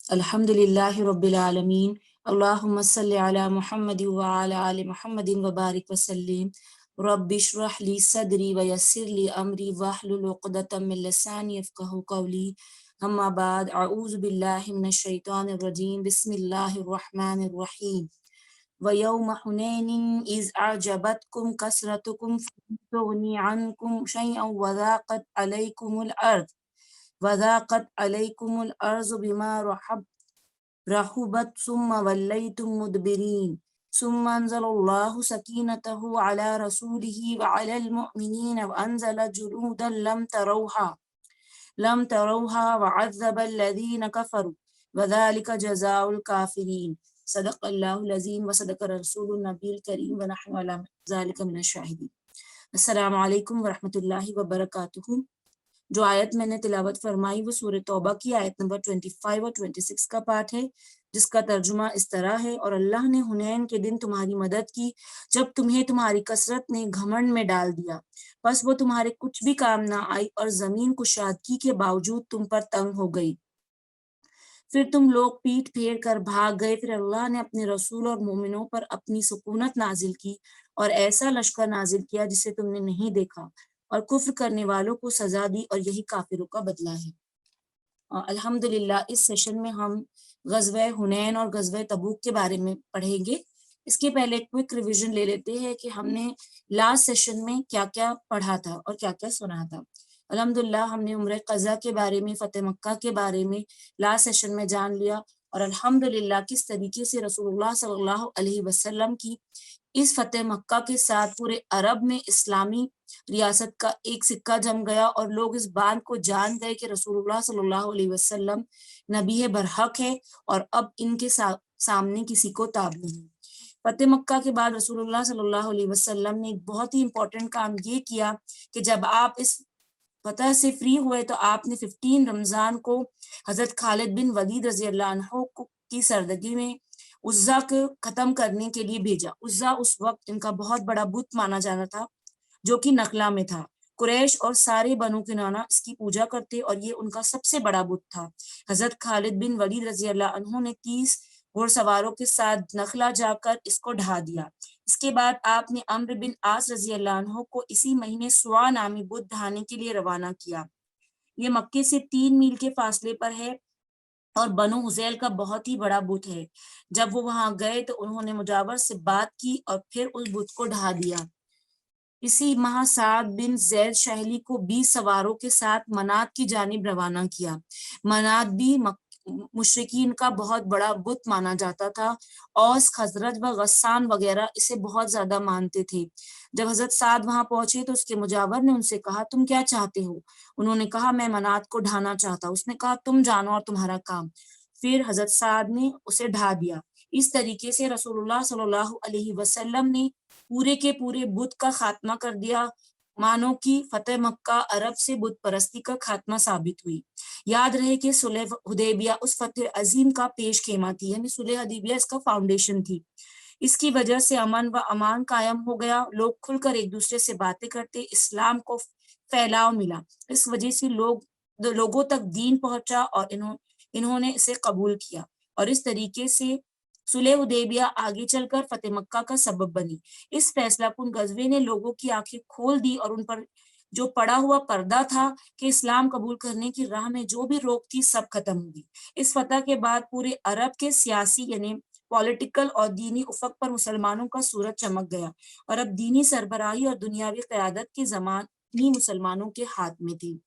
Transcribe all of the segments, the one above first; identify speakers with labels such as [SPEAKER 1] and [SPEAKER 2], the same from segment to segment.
[SPEAKER 1] الحمدللہ رب العالمین، اللہم صلی علی محمد وعلی آل محمد وبارک وسلم۔ رب اشرح لی صدری ویسر لی امری واحلل عقدۃ من لسانی یفقہوا قولی۔ اما بعد، اعوذ باللہ من الشیطان الرجیم، بسم اللہ الرحمن الرحیم۔ وَيَوْمَ حُنَيْنٍ إِذْ أَعْجَبَتْكُمْ كَثْرَتُكُمْ فَلَمْ تُغْنِ عَنْكُمْ شَيْئًا وَضَاقَتْ عَلَيْكُمُ الْأَرْضُ بِمَا رَحُبَتْ ثُمَّ وَلَّيْتُمْ مُدْبِرِينَ ثُمَّ أَنزَلَ اللَّهُ سَكِينَتَهُ عَلَى رَسُولِهِ وَعَلَى الْمُؤْمِنِينَ وَأَنزَلَ جُنُودًا لَمْ تَرَوْهَا وَعَذَّبَ الَّذِينَ كَفَرُوا وَذَلِكَ جَزَاءُ الْكَافِرِينَ۔ صدق اللہ العظیم وصدق رسول النبی الکریم ونحن علی ذلک من الشاہدین۔ السلام علیکم ورحمۃ اللہ وبرکاتہ۔ جو آیت میں نے تلاوت فرمائی وہ سورہ توبہ کی آیت نمبر 25 اور 26 کا پارٹ ہے، جس کا ترجمہ اس طرح ہے: اور اللہ نے حنین کے دن تمہاری مدد کی جب تمہیں تمہاری کثرت نے گھمنڈ میں ڈال دیا، پس وہ تمہارے کچھ بھی کام نہ آئی اور زمین کشادگی کے باوجود تم پر تنگ ہو گئی، پھر تم لوگ پیٹ پھیر کر بھاگ گئے، پھر اللہ نے اپنے رسول اور مومنوں پر اپنی سکونت نازل کی اور ایسا لشکر نازل کیا جسے تم نے نہیں دیکھا، اور کفر کرنے والوں کو سزا دی، اور یہی کافروں کا بدلہ ہے۔ الحمدللہ اس سیشن میں ہم غزوہ حنین اور غزوہ تبوک کے بارے میں پڑھیں گے۔ اس کے پہلے ایک کوئک ریویژن لے لیتے ہیں کہ ہم نے لاسٹ سیشن میں کیا کیا پڑھا تھا اور کیا کیا سنا تھا۔ الحمدللہ ہم نے عمرہ قضا کے بارے میں، فتح مکہ کے بارے میں لاسٹ سیشن میں جان لیا، اور الحمدللہ کس طریقے سے رسول اللہ صلی اللہ علیہ وسلم کی اس فتح مکہ کے ساتھ پورے عرب میں اسلامی ریاست کا ایک سکہ جم گیا، اور لوگ اس بات کو جان گئے کہ رسول اللہ صلی اللہ علیہ وسلم نبی برحق ہے، اور اب ان کے سامنے کسی کو تاب نہیں۔ فتح مکہ کے بعد رسول اللہ صلی اللہ علیہ وسلم نے ایک بہت ہی امپورٹنٹ کام یہ کیا کہ جب آپ اس فتح سے فری ہوئے تو آپ نے 15 رمضان کو حضرت خالد بن ولید رضی اللہ عنہ کی سردگی میں عزا کو ختم کرنے کے لیے بھیجا۔ عزا اس وقت ان کا بہت بڑا بت مانا جانا تھا، جو کہ نخلا میں تھا۔ قریش اور سارے بنو کنانہ اس کی پوجا کرتے، اور یہ ان کا سب سے بڑا بت تھا۔ حضرت خالد بن ولید رضی اللہ عنہ نے 30 گھوڑ سواروں کے ساتھ نخلا جا کر اس کو ڈھا دیا۔ اس کے بعد آپ نے عمرو بن عاص رضی اللہ عنہ کو اسی مہینے سوا نامی بت ڈھانے کے لیے روانہ کیا۔ یہ مکے سے 3 میل کے فاصلے پر ہے اور بنو حذیل کا بہت ہی بڑا بت ہے۔ جب وہ وہاں گئے تو انہوں نے مجاور سے بات کی اور پھر اس بت کو ڈھا دیا۔ اسی ماہ سعد بن زید شہلی کو 20 سواروں کے ساتھ منات کی جانب روانہ کیا۔ منات بھی مشرکین کا بہت بڑا بت مانا جاتا تھا۔ اوس، خزرج و غسان وغیرہ اسے بہت زیادہ مانتے تھے۔ جب حضرت سعد وہاں پہنچے تو اس کے مجاور نے ان سے کہا تم کیا چاہتے ہو؟ انہوں نے کہا میں منات کو ڈھانا چاہتا ہوں۔ اس نے کہا تم جانو اور تمہارا کام۔ پھر حضرت سعد نے اسے ڈھا دیا۔ اس طریقے سے رسول اللہ صلی اللہ علیہ وسلم نے پورے کے پورے بت کا خاتمہ کر دیا، مانو کی فتح مکہ عرب سے بت پرستی کا خاتمہ ثابت ہوئی۔ یاد رہے کہ صلح حدیبیہ اس فتح عظیم کا پیش خیمہ تھی، یعنی صلح حدیبیہ اس کا فاؤنڈیشن تھی۔ اس کی وجہ سے امن و امان قائم ہو گیا، لوگ کھل کر ایک دوسرے سے باتیں کرتے، اسلام کو پھیلاؤ ملا، اس وجہ سے لوگوں تک دین پہنچا اور انہوں نے اسے قبول کیا، اور اس طریقے سے صلح حدیبیہ آگے چل کر فتح مکہ کا سبب بنی۔ اس فیصلہ کن غزوے نے لوگوں کی آنکھیں کھول دی، اور ان پر جو پڑا ہوا پردہ تھا کہ اسلام قبول کرنے کی راہ میں جو بھی روک تھی سب ختم ہوگی۔ اس فتح کے بعد پورے عرب کے سیاسی یعنی پولیٹیکل اور دینی افق پر مسلمانوں کا سورج چمک گیا، اور اب دینی سربراہی اور دنیاوی قیادت کی زمان ہی مسلمانوں کے ہاتھ میں تھی۔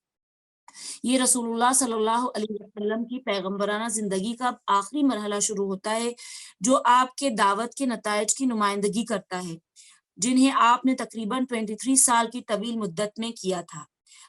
[SPEAKER 1] یہ رسول اللہ صلی اللہ علیہ وسلم کی پیغمبرانہ زندگی کا آخری مرحلہ شروع ہوتا ہے، جو آپ کے دعوت کے نتائج کی نمائندگی کرتا ہے، جنہیں آپ نے تقریباً 23 سال کی طویل مدت میں کیا تھا۔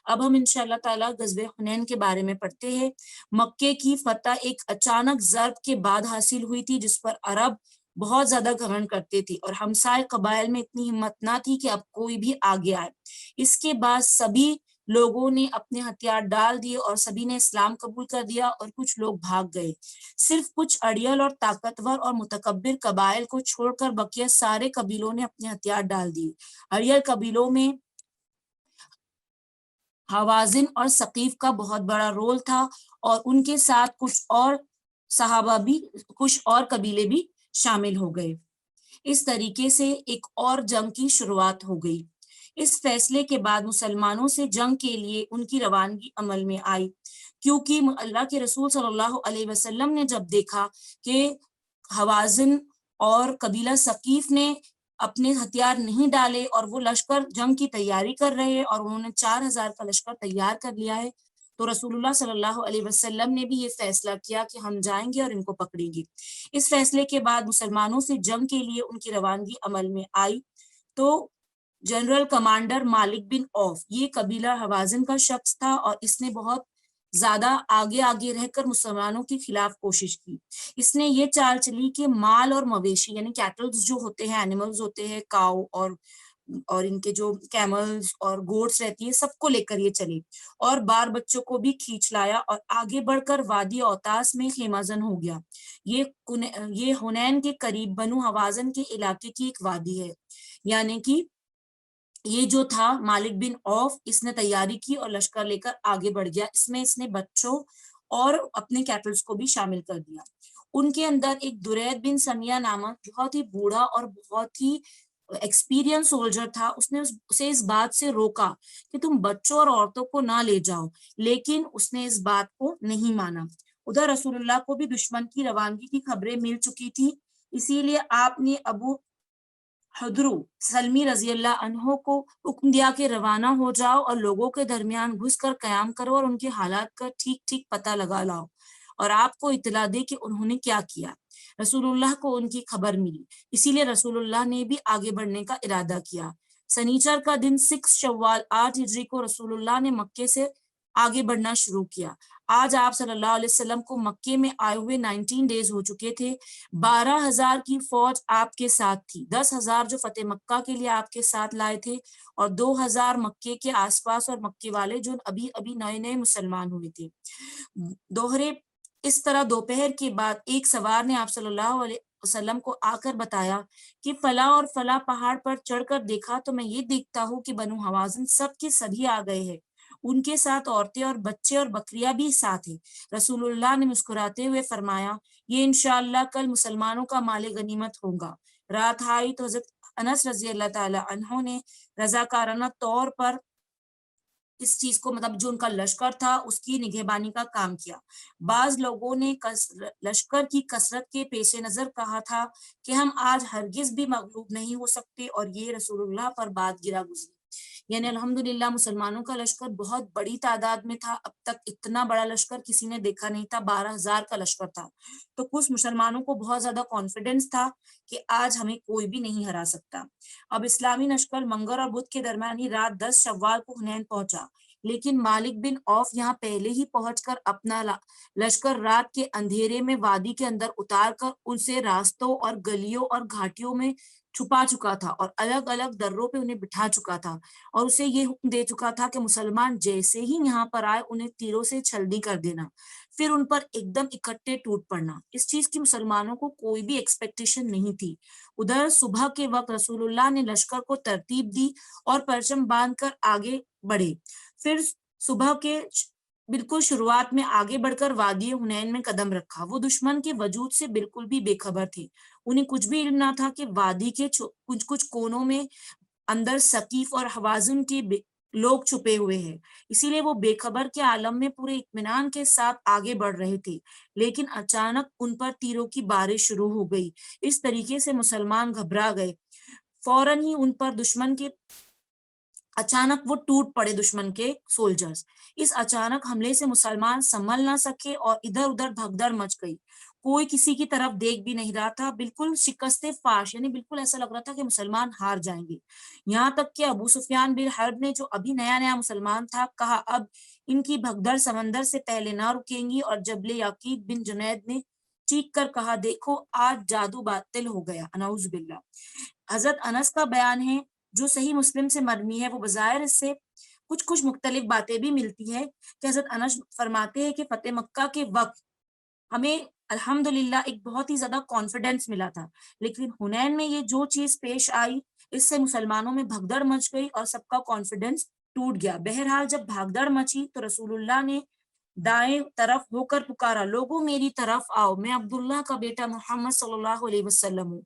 [SPEAKER 1] اب ہم انشاءاللہ تعالیٰ غزوہ حنین کے بارے میں پڑھتے ہیں۔ مکے کی فتح ایک اچانک ضرب کے بعد حاصل ہوئی تھی، جس پر عرب بہت زیادہ گھمنڈ کرتے تھے، اور ہمسائے قبائل میں اتنی ہمت نہ تھی کہ اب کوئی بھی آگے آئے۔ اس کے بعد سبھی لوگوں نے اپنے ہتھیار ڈال دیے اور سبھی نے اسلام قبول کر دیا، اور کچھ لوگ بھاگ گئے۔ صرف کچھ اڑیل اور طاقتور اور متکبر قبائل کو چھوڑ کر بقیہ سارے قبیلوں نے اپنے ہتھیار ڈال دیے۔ اڑیل قبیلوں میں حوازن اور ثقیف کا بہت بڑا رول تھا، اور ان کے ساتھ کچھ اور صحابہ بھی کچھ اور قبیلے بھی شامل ہو گئے۔ اس طریقے سے ایک اور جنگ کی شروعات ہو گئی۔ اس فیصلے کے بعد مسلمانوں سے جنگ کے لیے ان کی روانگی عمل میں آئی، کیونکہ اللہ کے رسول صلی اللہ علیہ وسلم نے جب دیکھا کہ حوازن اور قبیلہ ثقیف نے اپنے ہتھیار نہیں ڈالے اور وہ لشکر جنگ کی تیاری کر رہے ہیں اور انہوں نے 4000 کا لشکر تیار کر لیا ہے، تو رسول اللہ صلی اللہ علیہ وسلم نے بھی یہ فیصلہ کیا کہ ہم جائیں گے اور ان کو پکڑیں گے۔ اس فیصلے کے بعد مسلمانوں سے جنگ کے لیے ان کی روانگی عمل میں آئی، تو جنرل کمانڈر مالک بن اوف یہ قبیلہ حوازن کا شخص تھا، اور اس نے بہت زیادہ آگے رہ کر مسلمانوں کے خلاف کوشش کی۔ اس نے یہ چال چلی کہ مال اور مویشی یعنی کیٹلز جو ہوتے ہیں، اینیملز ہوتے ہیں، کاؤ اور ان کے جو کیملز اور گوٹس رہتی ہے، سب کو لے کر یہ چلے اور بار بچوں کو بھی کھینچ لایا اور آگے بڑھ کر وادی اوتاس میں خیمہ زن ہو گیا۔ یہ حنین کے قریب بنو حوازن کے علاقے کی ایک وادی ہے، یعنی کہ یہ جو تھا مالک بن اوف، اس نے تیاری کی اور لشکر لے کر آگے بڑھ گیا۔ اس میں اس نے بچوں اور اپنے کیٹلز کو بھی شامل کر دیا۔ ان کے اندر ایک درید بن سمیہ نامک بہت ہی بوڑھا اور بہت ہی ایکسپیرینس سولجر تھا، اس نے اسے اس بات سے روکا کہ تم بچوں اور عورتوں کو نہ لے جاؤ، لیکن اس نے اس بات کو نہیں مانا۔ ادھر رسول اللہ کو بھی دشمن کی روانگی کی خبریں مل چکی تھی، اسی لیے آپ نے ابو حضرو سلمی رضی اللہ عنہ کو حکم دیا کہ روانہ ہو جاؤ اور لوگوں کے درمیان گھس کر قیام کرو اور ان کے حالات کا ٹھیک ٹھیک پتہ لگا لاؤ اور آپ کو اطلاع دے کہ انہوں نے کیا کیا۔ رسول اللہ کو ان کی خبر ملی، اسی لیے رسول اللہ نے بھی آگے بڑھنے کا ارادہ کیا۔ سنیچر کا دن 6 شوال 8 ہجری کو رسول اللہ نے مکے سے آگے بڑھنا شروع کیا۔ آج آپ صلی اللہ علیہ وسلم کو مکے میں آئے ہوئے 19 ڈیز ہو چکے تھے۔ 12,000 کی فوج آپ کے ساتھ تھی، 10,000 جو فتح مکہ کے لیے آپ کے ساتھ لائے تھے اور 2,000 مکے کے آس پاس اور مکے والے جو ابھی نئے مسلمان ہوئے تھے۔ دوہرے اس طرح دوپہر کے بعد ایک سوار نے آپ صلی اللہ علیہ وسلم کو آ کر بتایا کہ فلاں اور فلاں پہاڑ پر چڑھ کر دیکھا تو میں یہ دیکھتا ہوں کہ بنو حوازن سب کے سبھی آ گئے ہیں، ان کے ساتھ عورتیں اور بچے اور بکریاں بھی ساتھ ہیں۔ رسول اللہ نے مسکراتے ہوئے فرمایا، یہ انشاءاللہ کل مسلمانوں کا مال غنیمت ہوگا۔ رات آئی تو حضرت انس رضی اللہ تعالی عنہ نے رضاکارانہ طور پر اس چیز کو مطلب جو ان کا لشکر تھا اس کی نگہبانی کا کام کیا۔ بعض لوگوں نے لشکر کی کثرت کے پیش نظر کہا تھا کہ ہم آج ہرگز بھی مغلوب نہیں ہو سکتے، اور یہ رسول اللہ پر بات گرا گزری۔ یعنی الحمدللہ مسلمانوں کا لشکر بہت بڑی تعداد میں تھا، اب تک اتنا بڑا لشکر کسی نے دیکھا نہیں تھا، 12,000 کا لشکر تھا۔ تو کچھ مسلمانوں کو بہت زیادہ کانفیڈنس تھا کہ آج ہمیں کوئی بھی نہیں ہرا سکتا۔ اب اسلامی لشکر منگر اور بدھ کے درمیان ہی رات 10 شوال کو حنین پہنچا، لیکن مالک بن اوف یہاں پہلے ہی پہنچ کر اپنا لشکر رات کے اندھیرے میں وادی کے اندر اتار کر اسے راستوں اور گلیوں اور گھاٹیوں میں چھپا چکا تھا اور الگ الگ دروں پہ انہیں بٹھا چکا تھا، اور اسے یہ حکم دے چکا تھا کہ مسلمان جیسے ہی یہاں پر آئے انہیں تیروں سے چھلنی کر دینا، پھر ان پر ایک دم اکٹھے ٹوٹ پڑنا۔ اس چیز کی مسلمانوں کو کوئی بھی ایکسپیکٹیشن نہیں تھی۔ ادھر صبح کے وقت رسول اللہ نے لشکر کو ترتیب دی اور پرچم باندھ کر آگے بڑھے۔ پھر صبح کے بالکل شروعات میں آگے بڑھ کر وادی حنین میں قدم رکھا۔ وہ دشمن کے وجود سے بالکل بھی بے خبر تھے، انہیں کچھ بھی علم نہ تھا کہ وادی کے کچھ کونوں میں اندر ثقیف اور حوازن کے لوگ چھپے ہوئے ہیں، اسی لیے وہ بے خبر کے عالم میں پورے اطمینان کے ساتھ آگے بڑھ رہے تھے، لیکن اچانک ان پر تیروں کی بارش شروع ہو گئی۔ اس طریقے سے مسلمان گھبرا گئے، فوراً ہی ان پر دشمن کے اچانک وہ ٹوٹ پڑے دشمن کے سولجرز۔ اس اچانک حملے سے مسلمان سنبھل نہ سکے اور ادھر ادھر بھگدڑ مچ گئی، کوئی کسی کی طرف دیکھ بھی نہیں رہا تھا، بالکل شکست فاش، یعنی بالکل ایسا لگ رہا تھا کہ مسلمان ہار جائیں گے۔ یہاں تک کہ ابو سفیان بن حرب نے، جو ابھی نیا مسلمان تھا، کہا اب ان کی بھگدڑ سمندر سے پہلے نہ رکیں گی، اور جبل یقید بن جنید نے چیخ کر کہا، دیکھو آج جادو باطل ہو گیا، نعوذ باللہ۔ حضرت انس کا بیان ہے جو صحیح مسلم سے مرمی ہے، وہ بظاہر اس سے کچھ مختلف باتیں بھی ملتی ہے کہ حضرت انس فرماتے ہیں کہ فتح مکہ کے وقت ہمیں الحمدللہ ایک بہت ہی زیادہ کانفیڈنس ملا تھا، لیکن حنین میں یہ جو چیز پیش آئی اس سے مسلمانوں میں بھگدڑ مچ گئی اور سب کا کانفیڈنس ٹوٹ گیا۔ بہرحال جب بھگدڑ مچی تو رسول اللہ نے دائیں طرف ہو کر پکارا، لوگوں میری طرف آؤ، میں عبداللہ کا بیٹا محمد صلی اللہ علیہ وسلم ہوں۔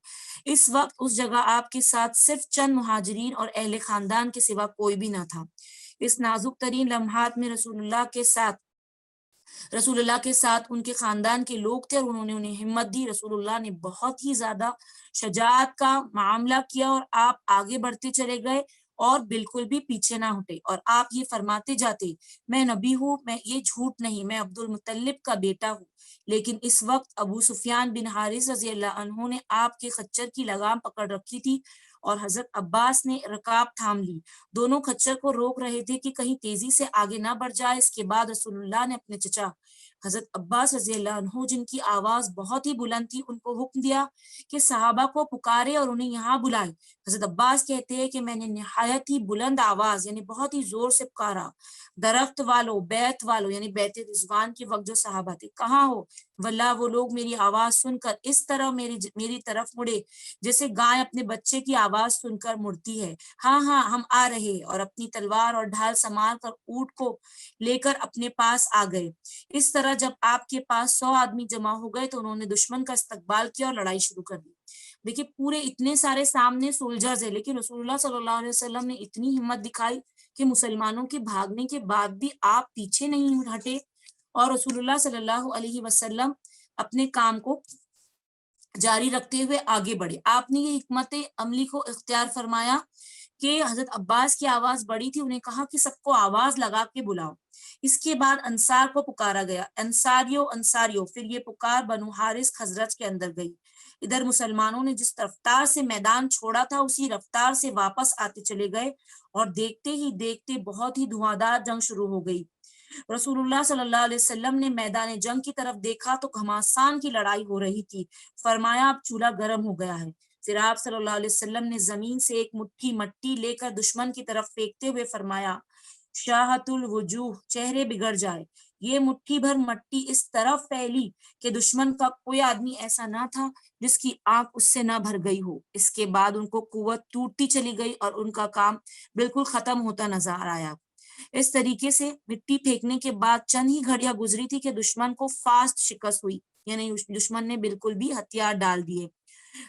[SPEAKER 1] اس وقت اس جگہ آپ کے ساتھ صرف چند مہاجرین اور اہل خاندان کے سوا کوئی بھی نہ تھا۔ اس نازک ترین لمحات میں رسول اللہ کے ساتھ ان کے خاندان کے لوگ تھے اور انہوں نے انہیں ہمت دی۔ رسول اللہ نے بہت ہی زیادہ شجاعت کا معاملہ کیا اور آپ آگے بڑھتے چلے گئے اور بالکل بھی پیچھے نہ ہٹے، اور آپ یہ فرماتے جاتے، میں نبی ہوں، میں یہ جھوٹ نہیں، میں عبد المطلب کا بیٹا ہوں۔ لیکن اس وقت ابو سفیان بن حارث رضی اللہ عنہ نے آپ کے خچر کی لگام پکڑ رکھی تھی اور حضرت عباس نے رکاب تھام لی۔ دونوں خچر کو روک رہے تھے کہ کہیں تیزی سے آگے نہ بڑھ جائے۔ اس کے بعد رسول اللہ نے اپنے چچا حضرت عباس رضی اللہ عنہ، جن کی آواز بہت ہی بلند تھی، ان کو حکم دیا کہ صحابہ کو پکارے اور انہیں یہاں بلائے۔ حضرت عباس کہتے ہیں کہ میں نے نہایت ہی بلند آواز یعنی بہت ہی زور سے پکارا، درخت والو، بیت والو یعنی بیت رضوان کے وقت جو صحابہ تھے، کہاں ہو؟ واللہ وہ لوگ میری آواز سن کر اس طرح میری طرف مڑے جیسے گائے اپنے بچے کی آواز سن کر مڑتی ہے۔ ہاں ہاں ہم آ رہے، اور اپنی تلوار اور ڈھال سنبھال کر اونٹ کو لے کر اپنے پاس آ گئے۔ اس طرح جب آپ کے پاس 100 آدمی جمع ہو گئے تو انہوں نے دشمن کا استقبال کیا اور لڑائی شروع کر دی۔ دیکھیے پورے اتنے سارے سامنے سولجرز ہیں، لیکن رسول اللہ صلی اللہ علیہ وسلم نے اتنی ہمت دکھائی کہ مسلمانوں کے بھاگنے کے بعد بھی آپ پیچھے نہیں ہٹے، اور رسول اللہ صلی اللہ علیہ وسلم اپنے کام کو جاری رکھتے ہوئے آگے بڑھے۔ آپ نے یہ حکمت عملی کو اختیار فرمایا کہ حضرت عباس کی آواز بڑی تھی، انہیں کہا کہ سب کو آواز لگا کے بلاؤ۔ اس کے بعد انصار کو پکارا گیا، انصاریو، پھر یہ پکار بنو حارث خزرج کے اندر گئی۔ ادھر مسلمانوں نے جس رفتار سے میدان چھوڑا تھا اسی رفتار سے واپس آتے چلے گئے، اور دیکھتے ہی دیکھتے بہت ہی دھواں جنگ شروع ہو گئی۔ رسول اللہ صلی اللہ علیہ وسلم نے میدان جنگ کی طرف دیکھا تو گھماسان کی لڑائی ہو رہی تھی۔ فرمایا اب چولہا گرم ہو گیا ہے۔ پھر آپ صلی اللہ علیہ وسلم نے زمین سے ایک مٹھی مٹی لے کر دشمن کی طرف پھینکتے ہوئے فرمایا، شاہت الوجوہ، چہرے بگڑ جائے۔ یہ مٹھی بھر مٹی اس طرف پھیلی کہ دشمن کا کوئی آدمی ایسا نہ تھا جس کی آنکھ اس سے نہ بھر گئی ہو۔ اس کے بعد ان کو قوت ٹوٹتی چلی گئی اور ان کا کام بالکل ختم ہوتا نظر آیا۔ اس طریقے سے مٹی پھینکنے کے بعد چند ہی گھڑیاں گزری تھی کہ دشمن کو فاسٹ شکست ہوئی، یعنی دشمن نے بالکل بھی ہتھیار ڈال دیے۔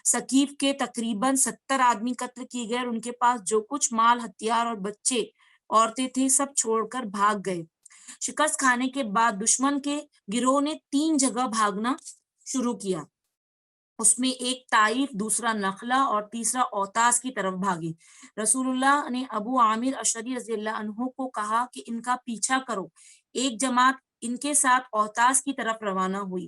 [SPEAKER 1] ثقیف کے تقریباً 70 آدمی قتل کیے گئے اور ان کے پاس جو کچھ مال، ہتھیار اور بچے عورتیں تھے سب چھوڑ کر بھاگ گئے۔ شکست کھانے کے بعد دشمن کے گروہ نے 3 جگہ بھاگنا شروع کیا، اس میں ایک طائف، دوسرا نخلا اور تیسرا اوتاس کی طرف بھاگی۔ رسول اللہ نے ابو عامر اشعری رضی اللہ عنہ کو کہا کہ ان کا پیچھا کرو۔ ایک جماعت ان کے ساتھ اوتاس کی طرف روانہ ہوئی۔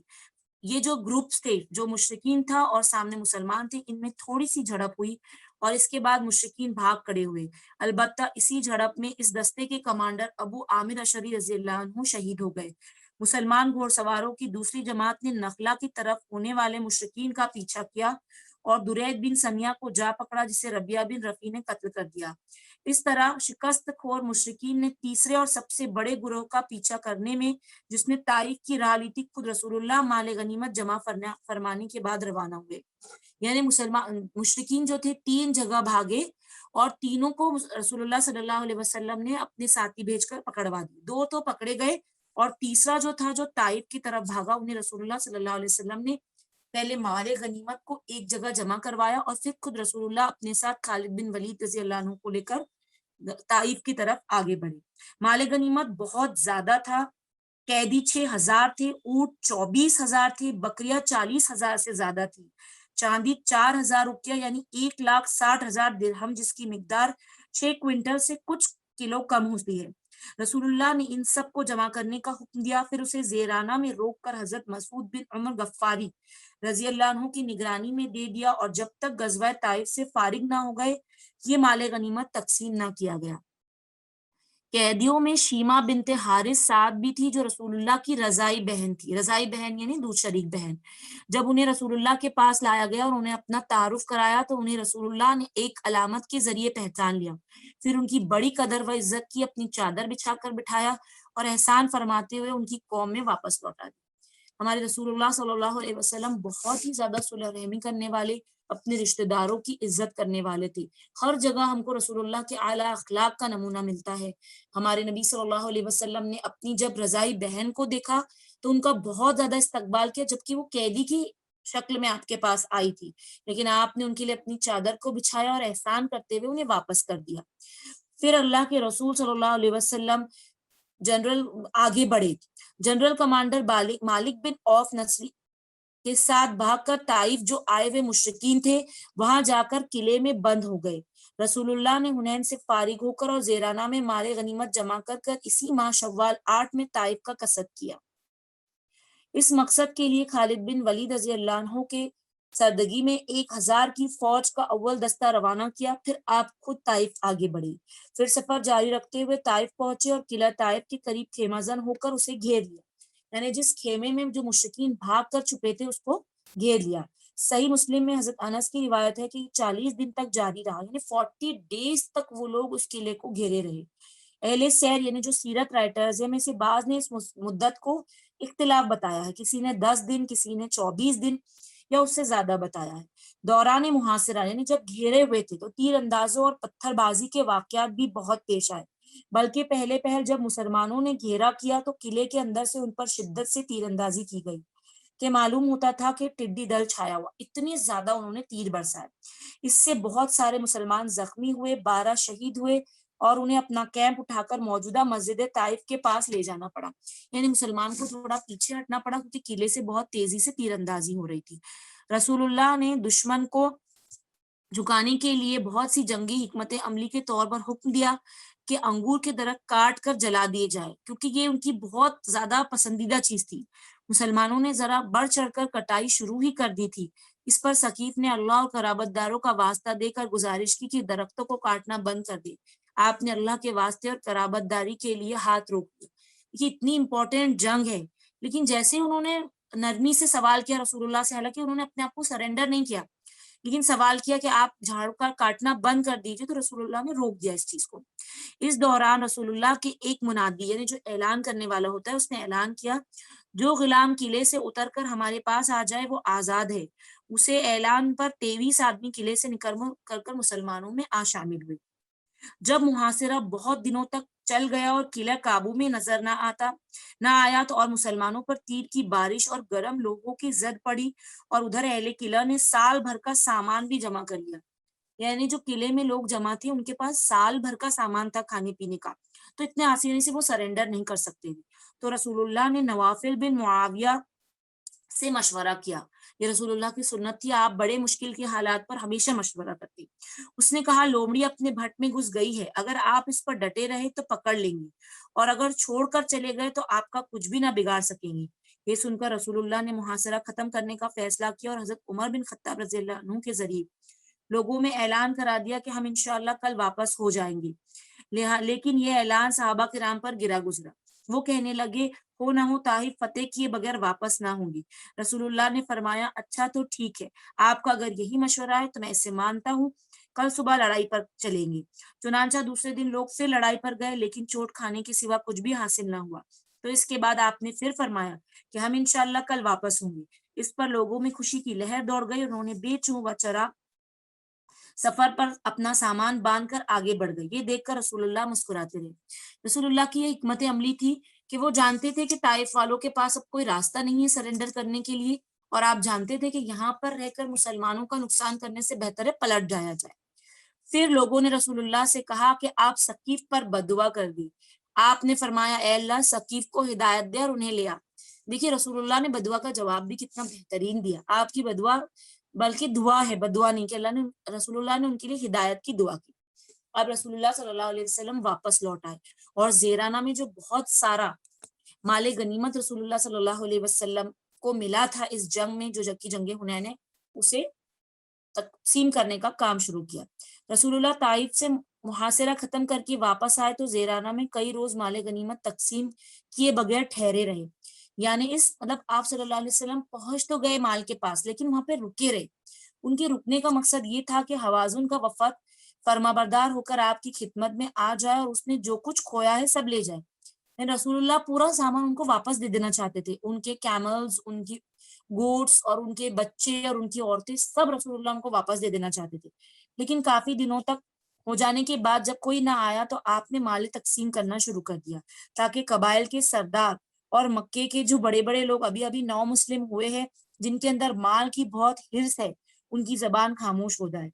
[SPEAKER 1] یہ جو گروپس تھے، جو مشرکین تھا اور سامنے مسلمان تھے، ان میں تھوڑی سی جھڑپ ہوئی اور اس کے بعد مشرکین بھاگ کھڑے ہوئے۔ البتہ اسی جھڑپ میں اس دستے کے کمانڈر ابو عامر اشعری رضی اللہ عنہ شہید ہو گئے۔ مسلمان گھوڑ سواروں کی دوسری جماعت نے نخلا کی طرف ہونے والے مشرکین کا پیچھا کیا اور درید بن سمیہ کو جا پکڑا، جسے ربیعہ بن رفیع نے قتل کر دیا۔ اس طرح شکست خور مشرکین نے تیسرے اور سب سے بڑے گروہ کا پیچھا کرنے میں، جس نے طائف کی راہ لی تھی، خود رسول اللہ مال غنیمت جمع فرمانے کے بعد روانہ ہوئے۔ یعنی مشرکین جو تھے 3 جگہ بھاگے اور تینوں کو رسول اللہ صلی اللہ علیہ وسلم نے اپنے ساتھی بھیج کر پکڑوا دی۔ 2 تو پکڑے گئے اور تیسرا جو تھا، جو طائف کی طرف بھاگا، انہیں رسول اللہ صلی اللہ علیہ وسلم نے پہلے مال غنیمت کو ایک جگہ جمع کروایا اور پھر خود رسول اللہ اپنے ساتھ خالد بن ولید رضی اللہ عنہ کو لے کر طائف کی طرف آگے بڑھے۔ مال غنیمت بہت زیادہ تھا، قیدی 6000 تھے، اونٹ 24000 تھے، بکریاں 40000 سے زیادہ تھی، چاندی 4000 روپیہ یعنی 1,60,000 درہم، جس کی مقدار 6 کوئنٹل سے کچھ کلو کم ہوتی ہے۔ رسول اللہ نے ان سب کو جمع کرنے کا حکم دیا، پھر اسے زیرانہ میں روک کر حضرت مسعود بن عمر غفاری رضی اللہ عنہ کی نگرانی میں دے دیا، اور جب تک غزوہ طائف سے فارغ نہ ہو گئے یہ مال غنیمت تقسیم نہ کیا گیا۔ قیدیوں میں شیمہ بنت حارث سعد بھی تھی، جو رسول اللہ کی رضائی بہن تھی۔ رضائی بہن یعنی دودھ شریک بہن۔ جب انہیں رسول اللہ کے پاس لایا گیا اور انہیں اپنا تعارف کرایا تو انہیں رسول اللہ نے ایک علامت کے ذریعے پہچان لیا، پھر ان کی بڑی قدر و عزت کی، اپنی چادر بچھا کر بٹھایا اور احسان فرماتے ہوئے ان کی قوم میں واپس لوٹا دیا۔ ہمارے رسول اللہ صلی اللہ علیہ وسلم بہت ہی زیادہ صلح رحمی کرنے والے اپنے رشتہ داروں کی عزت کرنے والے تھے. ہر جگہ ہم کو رسول اللہ کے اعلیٰ اخلاق کا نمونہ ملتا ہے. ہمارے نبی صلی اللہ علیہ وسلم نے اپنی جب رضائی بہن کو دیکھا تو ان کا بہت زیادہ استقبال کیا، جبکہ وہ قیدی کی شکل میں آپ کے پاس آئی تھی، لیکن آپ نے ان کے لیے اپنی چادر کو بچھایا اور احسان کرتے ہوئے انہیں واپس کر دیا. پھر اللہ کے رسول صلی اللہ علیہ وسلم جنرل آگے بڑھے. جنرل کمانڈر مالک بن اوف نصری کے ساتھ بھاگ کر طائف جو آئے ہوئے مشرکین تھے وہاں جا کر قلعے میں بند ہو گئے. رسول اللہ نے حنین سے فارغ ہو کر اور زیرانہ میں مال غنیمت جمع کر اسی ماہ شوال 8 میں طائف کا قصد کیا. اس مقصد کے لیے خالد بن ولید رضی اللہ عنہ کے سردگی میں 1000 کی فوج کا اول دستہ روانہ کیا. پھر آپ خود طائف آگے بڑھے. پھر سفر جاری رکھتے ہوئے طائف پہنچے اور قلعہ طائف کے قریب خیمہ زن ہو کر اسے گھیر لیا. یعنی جس خیمے میں جو مشرکین بھاگ کر چھپے تھے اس کو گھیر لیا. صحیح مسلم میں حضرت انس کی روایت ہے کہ 40 دن تک جاری رہا، یعنی 40 ڈیز تک وہ لوگ اس قلعے کو گھیرے رہے. اہل سیر یعنی جو سیرت رائٹرز ہیں میں سے بعض نے اس مدت کو اختلاف بتایا ہے. کسی نے 10 دن، کسی نے 24 دن یا اس سے زیادہ بتایا ہے. دوران محاصرہ یعنی جب گھیرے ہوئے تھے تو تیر اندازوں اور پتھر بازی کے واقعات بھی بہت پیش آئے، بلکہ پہل جب مسلمانوں نے گھیرا کیا تو قلعے کے اندر سے ان پر شدت سے تیر اندازی کی گئی کہ معلوم ہوتا تھا کہ ٹڈی دل چھایا ہوا. اتنے زیادہ انہوں نے تیر برسائے. اس سے بہت سارے مسلمان زخمی ہوئے، 12 شہید ہوئے اور انہیں اپنا کیمپ اٹھا کر موجودہ مسجد طائف کے پاس لے جانا پڑا. یعنی مسلمان کو تھوڑا پیچھے ہٹنا پڑا کیونکہ قلعے سے بہت تیزی سے تیر اندازی ہو رہی تھی. رسول اللہ نے دشمن کو جھکانے کے لیے بہت سی جنگی حکمت عملی کے طور پر حکم دیا کہ انگور کے درخت کاٹ کر جلا دیے جائے، کیونکہ یہ ان کی بہت زیادہ پسندیدہ چیز تھی. مسلمانوں نے ذرا بڑھ چڑھ کر کٹائی شروع ہی کر دی تھی. اس پر ثقیف نے اللہ اور قرابت داروں کا واسطہ دے کر گزارش کی کہ درختوں کو کاٹنا بند کر دے. آپ نے اللہ کے واسطے اور قرابت داری کے لیے ہاتھ روک دیا. یہ اتنی امپورٹنٹ جنگ ہے، لیکن جیسے انہوں نے نرمی سے سوال کیا رسول اللہ سے، حالانکہ انہوں نے اپنے آپ کو سرنڈر نہیں کیا، لیکن سوال کیا کہ آپ جھاڑ کا کاٹنا بند کر دیجیے، تو رسول اللہ نے روک دیا اس چیز کو. اس دوران رسول اللہ کے ایک منادی یعنی جو اعلان کرنے والا ہوتا ہے اس نے اعلان کیا، جو غلام قلعے سے اتر کر ہمارے پاس آ جائے وہ آزاد ہے. اسے اعلان پر 23 آدمی قلعے سے نکل کر مسلمانوں میں آ شامل ہوئے. جب محاصرہ بہت دنوں تک چل گیا اور قلعہ قابو میں نظر نہ آیا تو اور مسلمانوں پر تیر کی بارش اور گرم لوگوں کی زد پڑی، اور ادھر اہل قلعہ نے سال بھر کا سامان بھی جمع کر لیا. یعنی جو قلعے میں لوگ جمع تھے ان کے پاس سال بھر کا سامان تھا کھانے پینے کا، تو اتنے آسانی سے وہ سرنڈر نہیں کر سکتے تھے. تو رسول اللہ نے نوافل بن معاویہ سے مشورہ کیا. یہ رسول اللہ کی سنت تھی، آپ بڑے مشکل کے حالات پر ہمیشہ مشورہ کرتے. اس نے کہا لومڑی اپنے بھٹ میں گھس گئی ہے، اگر آپ اس پر ڈٹے رہے تو پکڑ لیں گے، اور اگر چھوڑ کر چلے گئے تو آپ کا کچھ بھی نہ بگاڑ سکیں گے. یہ سن کر رسول اللہ نے محاصرہ ختم کرنے کا فیصلہ کیا اور حضرت عمر بن خطاب رضی اللہ عنہ کے ذریعے لوگوں میں اعلان کرا دیا کہ ہم انشاءاللہ کل واپس ہو جائیں گے. لیکن یہ اعلان صحابہ کرام پر گرا گزرا. وہ کہنے لگے ہو نہ ہو طائف فتح کیے بغیر واپس نہ ہوں گی. رسول اللہ نے فرمایا اچھا تو ٹھیک ہے، آپ کا اگر یہی مشورہ ہے تو میں اسے مانتا ہوں، کل صبح لڑائی پر چلیں گے. چنانچہ دوسرے دن لوگ پھر لڑائی پر گئے، لیکن چوٹ کھانے کے سوا کچھ بھی حاصل نہ ہوا. تو اس کے بعد آپ نے پھر فرمایا کہ ہم انشاءاللہ کل واپس ہوں گے. اس پر لوگوں میں خوشی کی لہر دوڑ گئی. انہوں نے بے چوں و چرا سفر پر اپنا سامان باندھ کر آگے بڑھ گئے. یہ دیکھ کر رسول اللہ مسکراتے رہے. رسول اللہ کی یہ حکمت عملی تھی کہ وہ جانتے تھے کہ طائف والوں کے پاس اب کوئی راستہ نہیں ہے سرنڈر کرنے کے لیے، اور آپ جانتے تھے کہ یہاں پر رہ کر مسلمانوں کا نقصان کرنے سے بہتر ہے پلٹ جایا جائے. پھر لوگوں نے رسول اللہ سے کہا کہ آپ ثقیف پر بددعا کر دی. آپ نے فرمایا اے اللہ ثقیف کو ہدایت دے اور انہیں لے آ. دیکھیے رسول اللہ نے بددعا کا جواب بھی کتنا بہترین دیا. آپ کی بددعا بلکہ دعا ہے، بددعا نہیں، کہ رسول اللہ نے ان کے لیے ہدایت کی دعا کی. اب رسول اللہ صلی اللہ علیہ وسلم واپس لوٹ آئے اور زیرانہ میں جو بہت سارا مال غنیمت رسول اللہ صلی اللہ علیہ وسلم کو ملا تھا اس جنگ میں، جو جنگ حنین ہے، اسے تقسیم کرنے کا کام شروع کیا. رسول اللہ طائف سے محاصرہ ختم کر کے واپس آئے تو زیرانہ میں کئی روز مال غنیمت تقسیم کیے بغیر ٹھہرے رہے. یعنی آپ صلی اللہ علیہ وسلم پہنچ تو گئے مال کے پاس، لیکن وہاں پہ رکے رہے. ان کے رکنے کا مقصد یہ تھا کہ حوازن کا وفد فرما بردار ہو کر آپ کی خدمت میں آ جائے اور اس نے جو کچھ کھویا ہے سب لے جائے. رسول اللہ پورا سامان ان کو واپس دے دینا چاہتے تھے، ان کے کیملز، ان کی گوٹس اور ان کے بچے اور ان کی عورتیں سب رسول اللہ ان کو واپس دے دینا چاہتے تھے، لیکن کافی دنوں تک ہو جانے کے بعد جب کوئی نہ آیا تو آپ نے مال تقسیم کرنا شروع کر دیا تاکہ قبائل کے سردار اور مکے کے جو بڑے بڑے لوگ ابھی ابھی نو مسلم ہوئے ہیں، جن کے اندر مال کی بہت حرص ہے، ان کی زبان خاموش ہو جائے۔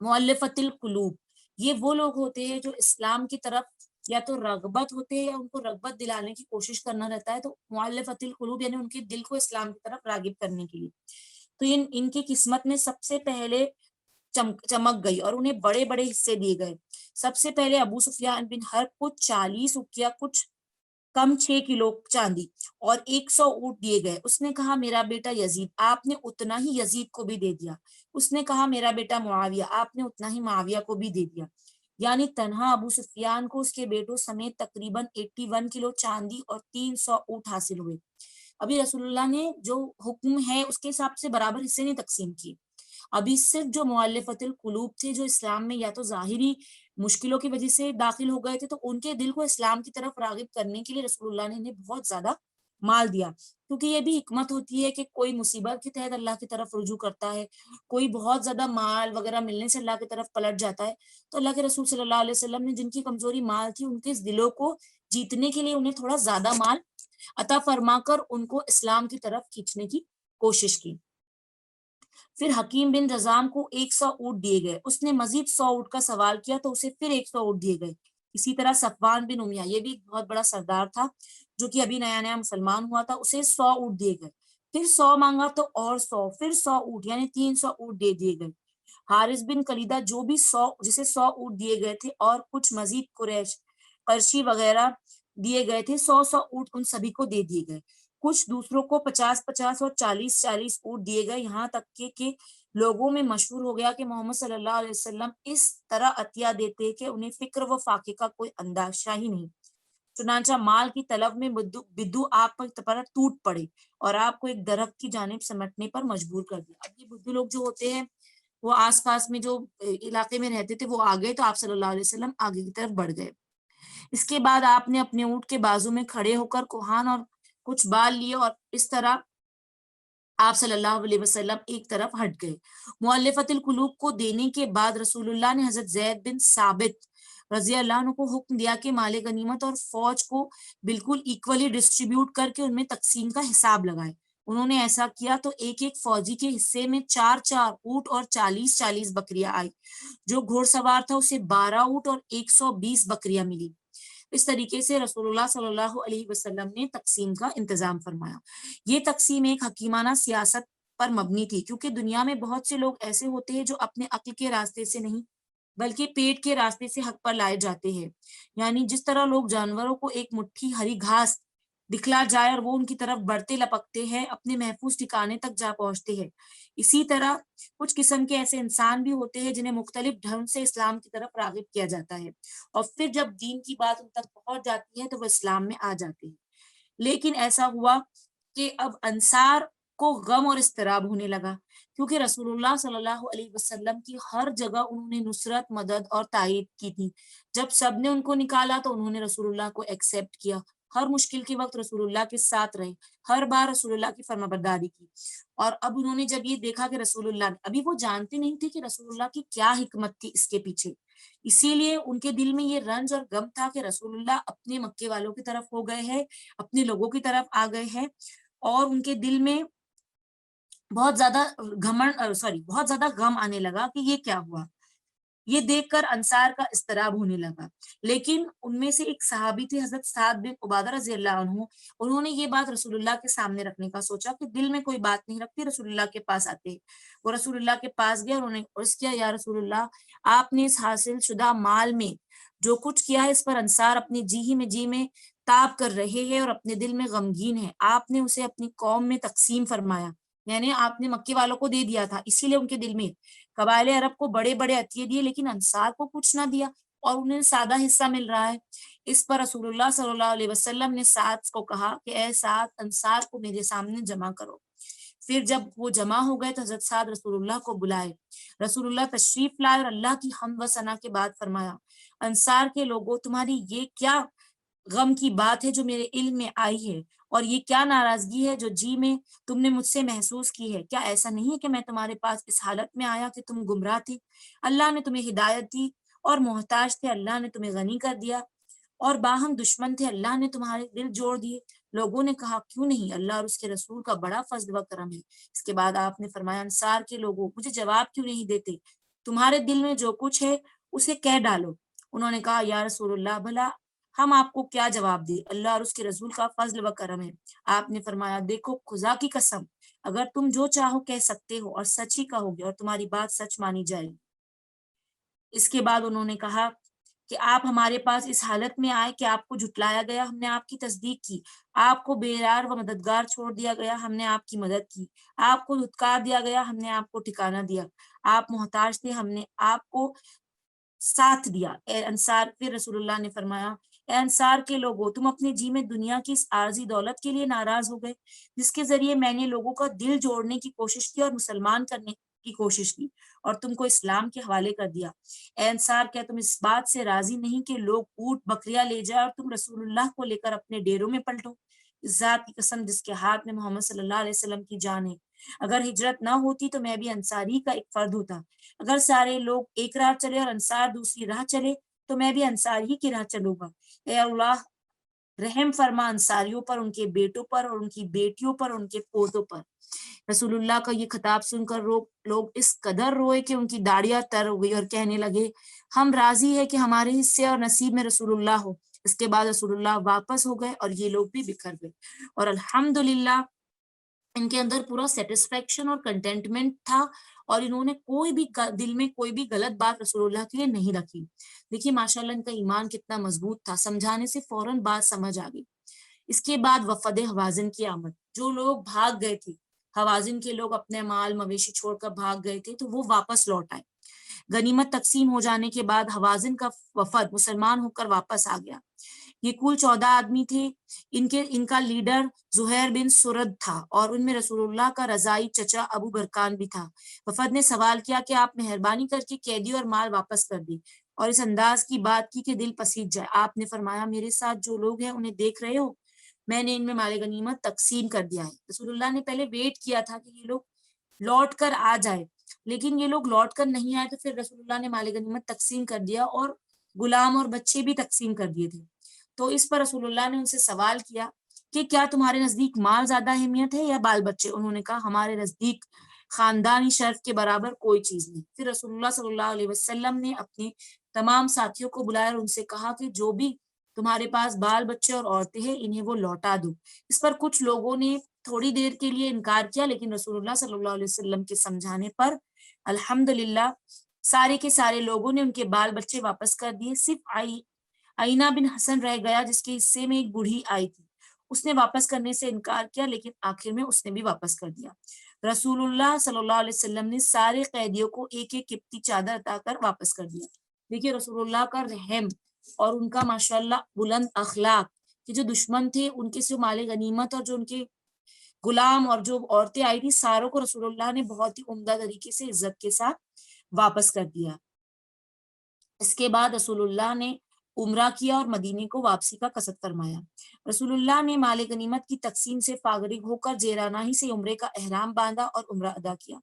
[SPEAKER 1] مؤلفۃ القلوب، یہ وہ لوگ ہوتے ہیں جو اسلام کی طرف یا تو رغبت ہوتے ہیں یا ان کو رغبت دلانے کی کوشش کرنا رہتا ہے، تو مؤلفۃ القلوب یعنی ان کے دل کو اسلام کی طرف راغب کرنے کے لیے، تو ان کی قسمت میں سب سے پہلے چمک گئی اور انہیں بڑے بڑے حصے دیے گئے۔ سب سے پہلے ابو سفیان بن حرب کو 40 اقیہ کچھ کم 6 کلو چاندی اور 100 اونٹ دیے گئے۔ اس نے کہا میرا بیٹا یزید، آپ نے اتنا ہی یزید کو بھی دے دیا۔ اس نے کہا میرا بیٹا معاویہ، آپ نے اتنا ہی معاویہ کو بھی دے دیا۔ یعنی تنہا ابو سفیان کو اس کے بیٹوں سمیت تقریباً 81 کلو چاندی اور 300 اونٹ حاصل ہوئے۔ ابھی رسول اللہ نے جو حکم ہے اس کے حساب سے برابر حصے نہیں تقسیم کیے، ابھی صرف جو مؤلفۃ القلوب تھے، جو اسلام میں یا تو ظاہری مشکلوں کی وجہ سے داخل ہو گئے تھے، تو ان کے دل کو اسلام کی طرف راغب کرنے کے لیے رسول اللہ نے انہیں بہت زیادہ مال دیا، کیونکہ یہ بھی حکمت ہوتی ہے کہ کوئی مصیبت کے تحت اللہ کی طرف رجوع کرتا ہے، کوئی بہت زیادہ مال وغیرہ ملنے سے اللہ کی طرف پلٹ جاتا ہے، تو اللہ کے رسول صلی اللہ علیہ وسلم نے جن کی کمزوری مال تھی، ان کے دلوں کو جیتنے کے لیے انہیں تھوڑا زیادہ مال عطا فرما کر ان کو اسلام کی طرف کھینچنے کی کوشش کی۔ پھر حکیم بن رزام کو 100 اونٹ دیے گئے، اس نے مزید 100 اونٹ کا سوال کیا تو اسے پھر 100 اونٹ دیے گئے۔ اسی طرح صفوان بن امیہ، یہ بھی ایک بہت بڑا سردار تھا جو کہ ابھی نیا نیا مسلمان ہوا تھا، اسے 100 اونٹ دیے گئے، پھر 100 مانگا تو اور 100، پھر 100 اونٹ یعنی 300 اونٹ دے دیے گئے۔ حارث بن کلیدہ جو بھی 100 جسے 100 اونٹ دیے گئے تھے اور کچھ مزید قرشی وغیرہ دیے گئے تھے، 100 اونٹ ان سبھی کو دے دیے گئے۔ کچھ دوسروں کو 50 اور 40 اونٹ دیے گئے، یہاں تک کہ لوگوں میں مشہور ہو گیا کہ محمد صلی اللہ علیہ وسلم اس طرح عطیہ دیتے کہ انہیں فکر و فاقے کا کوئی اندازہ ہی نہیں۔ چنانچہ مال کی طلب میں بدو آپ پر ٹوٹ پڑے اور آپ کو ایک درخت کی جانب سمٹنے پر مجبور کر دیا۔ اب یہ بدو لوگ جو ہوتے ہیں وہ آس پاس میں جو علاقے میں رہتے تھے وہ آگے، تو آپ صلی اللہ علیہ وسلم آگے کی طرف بڑھ گئے۔ اس کے بعد آپ نے اپنے اونٹ کے بازو میں کھڑے ہو کر کوہان اور کچھ بال لیے اور اس طرح آپ صلی اللہ علیہ وسلم ایک طرف ہٹ گئے۔ مؤلفۃ القلوب کو دینے کے بعد رسول اللہ نے حضرت زید بن ثابت رضی اللہ عنہ کو حکم دیا کہ مال غنیمت اور فوج کو بالکل ایکولی ڈسٹریبیوٹ کر کے ان میں تقسیم کا حساب لگائے۔ انہوں نے ایسا کیا تو ایک ایک فوجی کے حصے میں 4 اونٹ اور 40 بکریاں آئی۔ جو گھوڑ سوار تھا اسے 12 اونٹ اور 120 بکریاں ملی۔ اس طریقے سے رسول اللہ صلی اللہ علیہ وسلم نے تقسیم کا انتظام فرمایا۔ یہ تقسیم ایک حکیمانہ سیاست پر مبنی تھی، کیونکہ دنیا میں بہت سے لوگ ایسے ہوتے ہیں جو اپنے عقل کے راستے سے نہیں بلکہ پیٹ کے راستے سے حق پر لائے جاتے ہیں۔ یعنی جس طرح لوگ جانوروں کو ایک مٹھی ہری گھاس دکھلا جائے اور وہ ان کی طرف بڑھتے لپکتے ہیں، اپنے محفوظ ٹھکانے تک جا پہنچتے ہیں، اسی طرح کچھ قسم کے ایسے انسان بھی ہوتے ہیں جنہیں مختلف ڈھنگ سے اسلام کی طرف راغب کیا جاتا ہے، اور پھر جب دین کی بات ان تک پہنچ جاتی ہے تو وہ اسلام میں آ جاتے ہیں۔ لیکن ایسا ہوا کہ اب انصار کو غم اور اضطراب ہونے لگا، کیونکہ رسول اللہ صلی اللہ علیہ وسلم کی ہر جگہ انہوں نے نصرت، مدد اور تائید کی تھی۔ جب سب نے ان کو نکالا تو انہوں نے رسول اللہ کو ایکسیپٹ کیا، ہر مشکل کے وقت رسول اللہ کے ساتھ رہے، ہر بار رسول اللہ کی فرمانبرداری کی۔ اور اب انہوں نے جب یہ دیکھا کہ رسول اللہ نے، ابھی وہ جانتے نہیں تھے کہ رسول اللہ کی کیا حکمت تھی اس کے پیچھے، اسی لیے ان کے دل میں یہ رنج اور غم تھا کہ رسول اللہ اپنے مکے والوں کی طرف ہو گئے ہیں، اپنے لوگوں کی طرف آ گئے ہیں، اور ان کے دل میں بہت زیادہ غم آنے لگا کہ یہ کیا ہوا۔ یہ دیکھ کر انصار کا اضطراب ہونے لگا، لیکن ان میں سے ایک صحابی تھے حضرت سعد بن عبادہ رضی اللہ عنہ، انہوں نے یہ بات رسول اللہ کے سامنے رکھنے کا سوچا کہ دل میں کوئی بات نہیں رکھتی، رسول اللہ کے پاس آتے۔ وہ رسول اللہ کے پاس گیا اور انہوں نے عرض کیا، یا رسول اللہ، آپ نے اس حاصل شدہ مال میں جو کچھ کیا ہے اس پر انصار اپنی جی میں تاب کر رہے ہیں اور اپنے دل میں غمگین ہے، آپ نے اسے اپنی قوم میں تقسیم فرمایا، یعنی آپ نے مکے والوں کو دے دیا تھا، اسی لیے ان کے دل میں قبائل عرب کو بڑے بڑے عطیے دیے لیکن انصار کو کچھ نہ دیا اور انہیں سادہ حصہ مل رہا ہے۔ اس پر رسول اللہ صلی اللہ علیہ وسلم نے سعد کو کہا کہ اے سعد، انصار کو میرے سامنے جمع کرو۔ پھر جب وہ جمع ہو گئے تو حضرت سعد رسول اللہ کو بلائے، رسول اللہ تشریف لائے اور اللہ کی حمد و ثنا کے بعد فرمایا، انصار کے لوگوں، تمہاری یہ کیا غم کی بات ہے جو میرے علم میں آئی ہے، اور یہ کیا ناراضگی ہے جو جی میں تم نے مجھ سے محسوس کی ہے؟ کیا ایسا نہیں ہے کہ میں تمہارے پاس اس حالت میں آیا کہ تم گمراہ تھے، اللہ نے تمہیں ہدایت دی، اور محتاج تھے اللہ نے تمہیں غنی کر دیا، اور باہم دشمن تھے اللہ نے تمہارے دل جوڑ دیے؟ لوگوں نے کہا کیوں نہیں، اللہ اور اس کے رسول کا بڑا فضل و کرم ہے۔ اس کے بعد آپ نے فرمایا انصار کے لوگوں مجھے جواب کیوں نہیں دیتے، تمہارے دل میں جو کچھ ہے اسے کہہ ڈالو۔ انہوں نے کہا یا رسول اللہ بھلا ہم آپ کو کیا جواب دیں، اللہ اور اس کے رسول کا فضل و کرم ہے۔ آپ نے فرمایا دیکھو خدا کی قسم اگر تم جو چاہو کہہ سکتے ہو اور سچ ہی کہو گے اور تمہاری بات سچ مانی جائے گی۔ اس کے بعد انہوں نے کہا کہ آپ ہمارے پاس اس حالت میں آئے کہ آپ کو جھٹلایا گیا، ہم نے آپ کی تصدیق کی، آپ کو بیرار و مددگار چھوڑ دیا گیا، ہم نے آپ کی مدد کی، آپ کو دھتکار دیا گیا، ہم نے آپ کو ٹھکانہ دیا، آپ محتاج تھے، ہم نے آپ کو ساتھ دیا۔ اے انصار، پھر رسول اللہ نے فرمایا اے انصار کے لوگوں تم اپنے جی میں دنیا کی اس عارضی دولت کے لیے ناراض ہو گئے جس کے ذریعے میں نے لوگوں کا دل جوڑنے کی کوشش کی اور مسلمان کرنے کی کوشش کی اور تم کو اسلام کے حوالے کر دیا۔ اے انصار، کیا تم اس بات سے راضی نہیں کہ لوگ اونٹ بکریاں لے جائے اور تم رسول اللہ کو لے کر اپنے ڈیروں میں پلٹو؟ اس ذات کی قسم جس کے ہاتھ میں محمد صلی اللہ علیہ وسلم کی جان ہے، اگر ہجرت نہ ہوتی تو میں بھی انصاری کا ایک فرد ہوتا، اگر سارے لوگ ایک راہ چلے اور انصار دوسری راہ چلے تو میں بھی انصار ہی کی راہ چلوں گا۔ اے اللہ رحم فرما انصاریوں پر، ان کے بیٹوں پر اور ان کی بیٹیوں پر اور ان کے پوتوں پر۔ رسول اللہ کا یہ خطاب سن کر لوگ اس قدر روئے کہ ان کی داڑیاں تر ہو گئی اور کہنے لگے ہم راضی ہے کہ ہمارے حصے اور نصیب میں رسول اللہ ہو۔ اس کے بعد رسول اللہ واپس ہو گئے اور یہ لوگ بھی بکھر گئے، اور الحمدللہ ان کے اندر پورا سیٹسفیکشن اور کنٹینٹمنٹ تھا، اور انہوں نے کوئی بھی دل میں کوئی بھی غلط بات رسول اللہ کے لیے نہیں رکھی۔ دیکھیے ماشاءاللہ ان کا ایمان کتنا مضبوط تھا، سمجھانے سے فوراً بات سمجھ آ گئی۔ اس کے بعد وفد حوازن کی آمد، جو لوگ بھاگ گئے تھے، حوازن کے لوگ اپنے مال مویشی چھوڑ کر بھاگ گئے تھے تو وہ واپس لوٹ آئے۔ غنیمت تقسیم ہو جانے کے بعد حوازن کا وفد مسلمان ہو کر واپس آ گیا۔ یہ کل 14 آدمی تھے، ان کا لیڈر زہیر بن سرد تھا، اور ان میں رسول اللہ کا رضائی چچا ابو برکان بھی تھا۔ وفد نے سوال کیا کہ آپ مہربانی کر کے قیدی اور مال واپس کر دیں، اور اس انداز کی بات کی کہ دل پسیج جائے۔ آپ نے فرمایا میرے ساتھ جو لوگ ہیں انہیں دیکھ رہے ہو، میں نے ان میں مال غنیمت تقسیم کر دیا ہے۔ رسول اللہ نے پہلے ویٹ کیا تھا کہ یہ لوگ لوٹ کر آ جائے، لیکن یہ لوگ لوٹ کر نہیں آئے، تو پھر رسول اللہ نے مال غنیمت تقسیم کر دیا اور غلام اور بچے بھی تقسیم کر دیے تھے۔ تو اس پر رسول اللہ نے ان سے سوال کیا کہ کیا تمہارے نزدیک مال زیادہ اہمیت ہے یا بال بچے؟ انہوں نے کہا ہمارے نزدیک خاندانی شرف کے برابر کوئی چیز نہیں۔ پھر رسول اللہ صلی اللہ علیہ وسلم نے اپنے تمام ساتھیوں کو بلایا اور ان سے کہا کہ جو بھی تمہارے پاس بال بچے اور عورتیں ہیں انہیں وہ لوٹا دو۔ اس پر کچھ لوگوں نے تھوڑی دیر کے لیے انکار کیا، لیکن رسول اللہ صلی اللہ علیہ وسلم کے سمجھانے پر الحمدللہ سارے کے سارے لوگوں نے ان کے بال بچے واپس کر دیے۔ صرف آئینہ بن حسن رہ گیا جس کے حصے میں ایک بوڑھی آئی تھی، اس نے واپس کرنے سے انکار کیا، لیکن آخر میں اس نے بھی واپس کر دیا۔ رسول اللہ صلی اللہ علیہ وسلم نے سارے قیدیوں کو ایک ایک قبطی چادر عطا کر واپس کر دیا۔ دیکھیے رسول اللہ کا رحم اور ان کا ماشاءاللہ بلند اخلاق کہ جو دشمن تھے ان کے سے مال غنیمت اور جو ان کے غلام اور جو عورتیں آئی تھی ساروں کو رسول اللہ نے بہت ہی عمدہ طریقے سے عزت کے ساتھ واپس کر دیا۔ اس کے بعد رسول اللہ نے عمرہ کیا اور مدینے کو واپسی کا قصد فرمایا۔ رسول اللہ نے مال غنیمت کی تقسیم سے فارغ ہو کر جیرانہ ہی سے عمرے کا احرام باندھا اور عمرہ ادا کیا۔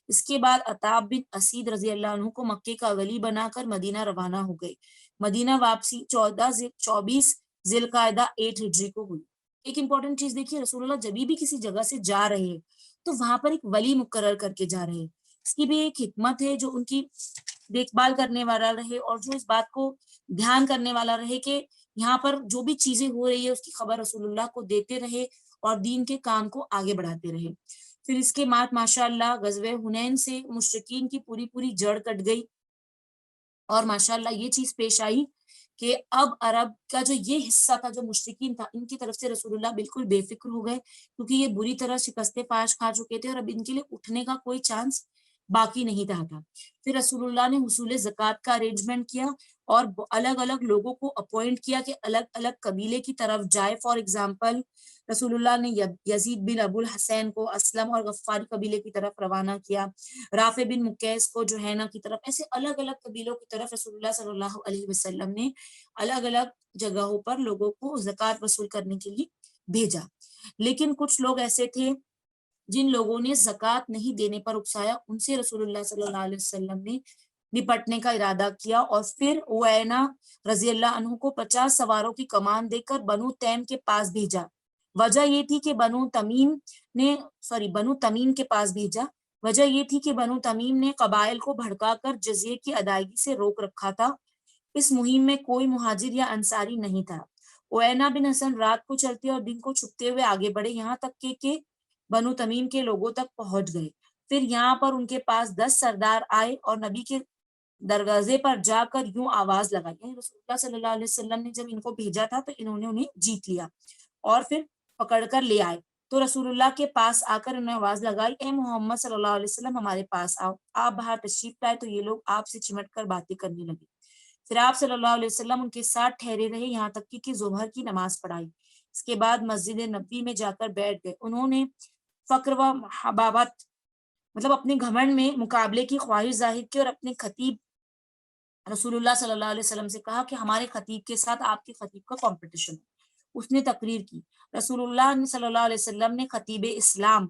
[SPEAKER 1] اس کے بعد عتاب بن اسید رضی اللہ عنہ کو مکے کا ولی بنا کر مدینہ روانہ ہو گئے۔ مدینہ واپسی 24 ذی القعدہ 8 ہجری کو ہوئی۔ ایک امپورٹنٹ چیز دیکھیے، رسول اللہ جب بھی کسی جگہ سے جا رہے ہیں تو وہاں پر ایک ولی مقرر کر کے جا رہے ہیں۔ اس کی بھی ایک حکمت ہے جو ان کی دیکھ بھال کرنے والا رہے اور جو اس بات کو دھیان کرنے والا رہے کہ یہاں پر جو بھی چیزیں ہو رہی ہے اس کی خبر رسول اللہ کو دیتے رہے اور دین کے کام کو آگے بڑھاتے رہے۔ پھر اس کے بعد ماشاءاللہ غزوہ حنین سے مشرکین کی پوری جڑ کٹ گئی، اور ماشاءاللہ یہ چیز پیش آئی کہ اب عرب کا جو یہ حصہ تھا جو مشرکین تھا ان کی طرف سے رسول اللہ بالکل بے فکر ہو گئے، کیونکہ یہ بری طرح شکست پاش کھا چکے تھے اور اب ان کے لیے اٹھنے کا کوئی چانس باقی نہیں تھا۔ پھر رسول اللہ نے حصول زکوٰۃ کا ارینجمنٹ کیا اور الگ الگ لوگوں کو اپوائنٹ کیا کہ الگ الگ قبیلے کی طرف جائے۔ فار ایگزامپل رسول اللہ نے یزید بن ابو الحسین کو اسلم اور غفاری قبیلے کی طرف روانہ کیا، رافع بن مکیس کو جوہینہ کی طرف، ایسے الگ الگ قبیلوں کی طرف رسول اللہ صلی اللہ علیہ وسلم نے الگ الگ جگہوں پر لوگوں کو زکوٰۃ وصول کرنے کے لیے بھیجا۔ لیکن کچھ لوگ ایسے تھے جن لوگوں نے زکوٰۃ نہیں دینے پر اکسایا، ان سے رسول اللہ صلی اللہ علیہ وسلم نے نپٹنے کا ارادہ کیا، اور پھر اوینا رضی اللہ عنہ کو 50 سواروں کی کمان دے کر بنو تیم کے پاس بھیجا۔ وجہ یہ تھی کہ بنو تمیم کے پاس بھیجا، وجہ یہ تھی کہ بنو تمیم نے قبائل کو بھڑکا کر جزیے کی ادائیگی سے روک رکھا تھا۔ اس مہم میں کوئی مہاجر یا انصاری نہیں تھا۔ اوینا بن حسن رات کو چلتے اور دن کو چھپتے ہوئے آگے بڑھے، یہاں تک کہ بنو تمیم کے لوگوں تک پہنچ گئے۔ پھر یہاں پر ان کے پاس 10 سردار آئے اور نبی کے دروازے پر جا کر یوں آواز لگائی، یعنی رسول اللہ صلی اللہ علیہ وسلم نے جب ان کو بھیجا تھا تو انہوں نے انہیں جیت لیا اور پھر پکڑ کر لے آئے، تو رسول اللہ کے پاس آ کر انہوں نے آواز لگائی، اے محمد صلی اللہ علیہ وسلم ہمارے پاس آؤ۔ آپ باہر تشریف لائے تو یہ لوگ آپ سے چمٹ کر باتیں کرنے لگے۔ پھر آپ صلی اللہ علیہ وسلم ان کے ساتھ ٹھہرے رہے یہاں تک کہ ظہر کی نماز پڑھائی۔ اس کے بعد مسجد نبوی میں جا کر بیٹھ گئے۔ انہوں نے فقر و حبابت مطلب اپنے گھمنڈ میں مقابلے کی خواہش ظاہر کی اور اپنے خطیب رسول اللہ صلی اللہ علیہ وسلم سے کہا کہ ہمارے خطیب کے ساتھ آپ کے خطیب کا کمپٹیشن ہے۔ اس نے تقریر کی۔ رسول اللہ صلی اللہ علیہ وسلم نے خطیب اسلام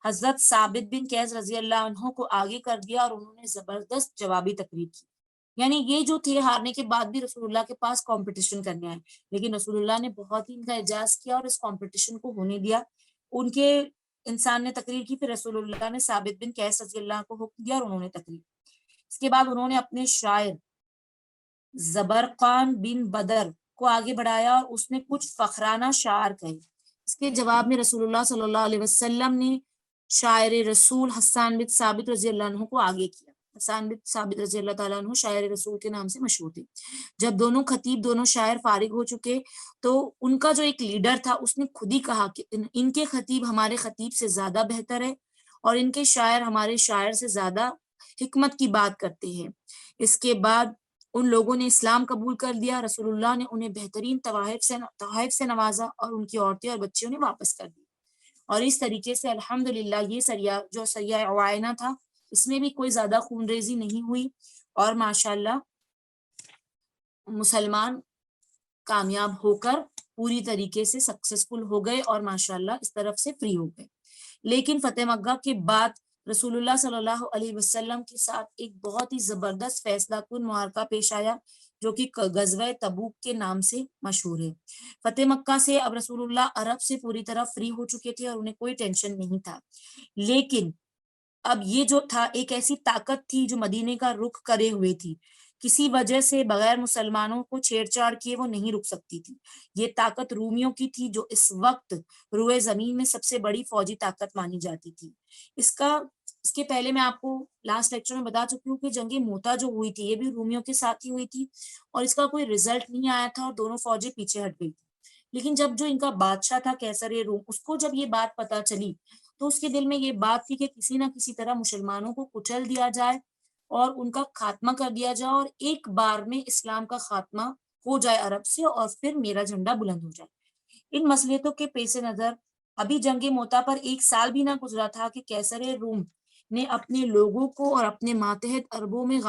[SPEAKER 1] حضرت ثابت بن قیس رضی اللہ عنہ کو آگے کر دیا اور انہوں نے زبردست جوابی تقریر کی۔ یعنی یہ جو تھے ہارنے کے بعد بھی رسول اللہ کے پاس کمپٹیشن کرنے آئے، لیکن رسول اللہ نے بہت ہی ان کا اعزاز کیا اور اس کمپٹیشن کو ہونے دیا۔ ان کے انسان نے تقریر کی، پھر رسول اللہ نے ثابت بن قیس رضی اللہ کو حکم دیا اور انہوں نے تقریر کی۔ اس کے بعد انہوں نے اپنے شاعر زبرقان بن بدر کو آگے بڑھایا اور اس نے کچھ فخرانہ شعر کہے۔ اس کے جواب میں رسول اللہ صلی اللہ علیہ وسلم نے شاعر رسول حسان بن ثابت رضی اللہ عنہ کو آگے کیا۔ حسان بن ثابت رضی اللہ تعالیٰ عنہ شاعر رسول کے نام سے مشہور تھے۔ جب دونوں خطیب دونوں شاعر فارغ ہو چکے تو ان کا جو ایک لیڈر تھا اس نے خود ہی کہا کہ ان کے خطیب ہمارے خطیب سے زیادہ بہتر ہے اور ان کے شاعر ہمارے شاعر سے زیادہ حکمت کی بات کرتے ہیں۔ اس کے بعد ان لوگوں نے اسلام قبول کر لیا۔ رسول اللہ نے انہیں بہترین تحائف سے نوازا اور ان کی عورتیں اور بچے انہیں واپس کر دی، اور اس طریقے سے الحمدللہ یہ سریہ جو سریہ عوائنہ تھا اس میں بھی کوئی زیادہ خون ریزی نہیں ہوئی اور ماشاءاللہ مسلمان کامیاب ہو کر پوری طریقے سے سکسیسفل ہو گئے اور ماشاءاللہ اس طرف سے فری ہو گئے۔ لیکن فتح مکہ کے بعد رسول اللہ صلی اللہ علیہ وسلم کے ساتھ ایک بہت ہی زبردست فیصلہ کن معرکہ پیش آیا جو کہ غزوہ تبوک کے نام سے مشہور ہے۔ فتح مکہ سے اب رسول اللہ عرب سے پوری طرح فری ہو چکے تھے اور انہیں کوئی ٹینشن نہیں تھا، لیکن اب یہ جو تھا ایک ایسی طاقت تھی جو مدینے کا رخ کرے ہوئے تھی، کسی وجہ سے بغیر مسلمانوں کو چھیڑ چھاڑ کیے وہ نہیں رک سکتی تھی۔ یہ طاقت رومیوں کی تھی جو اس وقت روئے زمین میں سب سے بڑی فوجی طاقت مانی جاتی تھی۔ اس کے پہلے میں آپ کو لاسٹ لیکچر میں بتا چکی ہوں کہ جنگ موتا جو ہوئی تھی یہ بھی رومیوں کے ساتھ ہی ہوئی تھی اور اس کا کوئی رزلٹ نہیں آیا تھا اور دونوں فوجیں پیچھے ہٹ گئی تھی۔ لیکن جب جو ان کا بادشاہ تھا قیصر روم، اس کو جب یہ بات پتہ چلی تو اس کے دل میں یہ بات تھی کہ کسی نہ کسی طرح مسلمانوں کو کچل دیا جائے اور ان کا خاتمہ کر دیا جائے اور ایک بار میں اسلام کا خاتمہ ہو جائے عرب سے اور پھر میرا جھنڈا بلند ہو جائے۔ ان مصلحتوں کے پیش نظر ابھی جنگ موتا پر 1 سال بھی نہ گزرا تھا کہ قیصر روم نے اپنے لوگوں کو اور اپنے ماتحت عربوں میں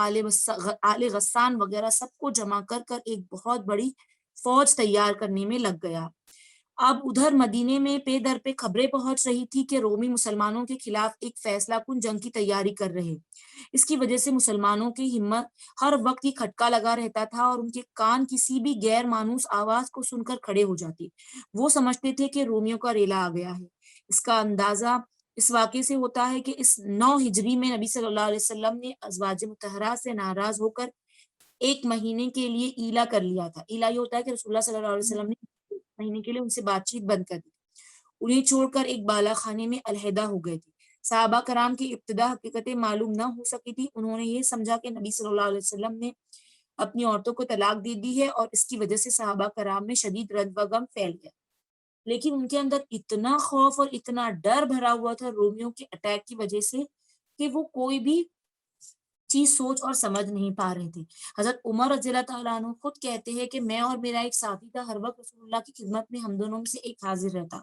[SPEAKER 1] آل غسان وغیرہ سب کو جمع کر ایک بہت بڑی فوج تیار کرنے میں لگ گیا۔ اب ادھر مدینے میں پے در پہ خبریں پہنچ رہی تھی کہ رومی مسلمانوں کے خلاف ایک فیصلہ کن جنگ کی تیاری کر رہے۔ اس کی وجہ سے مسلمانوں کی ہمت ہر وقت ہی کھٹکا لگا رہتا تھا اور ان کے کان کسی بھی غیر مانوس آواز کو سن کر کھڑے ہو جاتے۔ وہ سمجھتے تھے کہ رومیوں کا ریلا آ گیا ہے۔ اس کا اندازہ اس واقعے سے ہوتا ہے کہ اس 9 ہجری میں نبی صلی اللہ علیہ وسلم نے ازواج مطہرات سے ناراض ہو کر 1 مہینے کے لیے ایلا کر لیا تھا۔ ایلا یہ ہوتا ہے کہ رسول اللہ صلی اللہ علیہ وسلم نے مہینے کے لیے ان سے بات چیت بند کر دی، انہیں چھوڑ کر ایک بالا خانے میں علیحدہ ہو گئے تھے۔ صحابہ کرام کی ابتدا حقیقتیں معلوم نہ ہو سکی تھی، انہوں نے یہ سمجھا کہ نبی صلی اللہ علیہ وسلم نے اپنی عورتوں کو طلاق دے دی ہے اور اس کی وجہ سے صحابہ کرام میں شدید رنج و غم پھیل گیا، لیکن ان کے اندر اتنا خوف اور اتنا ڈر بھرا ہوا تھا رومیوں کے اٹیک کی وجہ سے کہ وہ کوئی بھی چیز سوچ اور سمجھ نہیں پا رہے تھے۔ حضرت عمر رضی اللہ تعالیٰ عنہ خود کہتے ہیں کہ میں اور میرا ایک ساتھی تھا، ہر وقت رسول اللہ کی خدمت میں ہم دونوں میں سے ایک حاضر رہتا،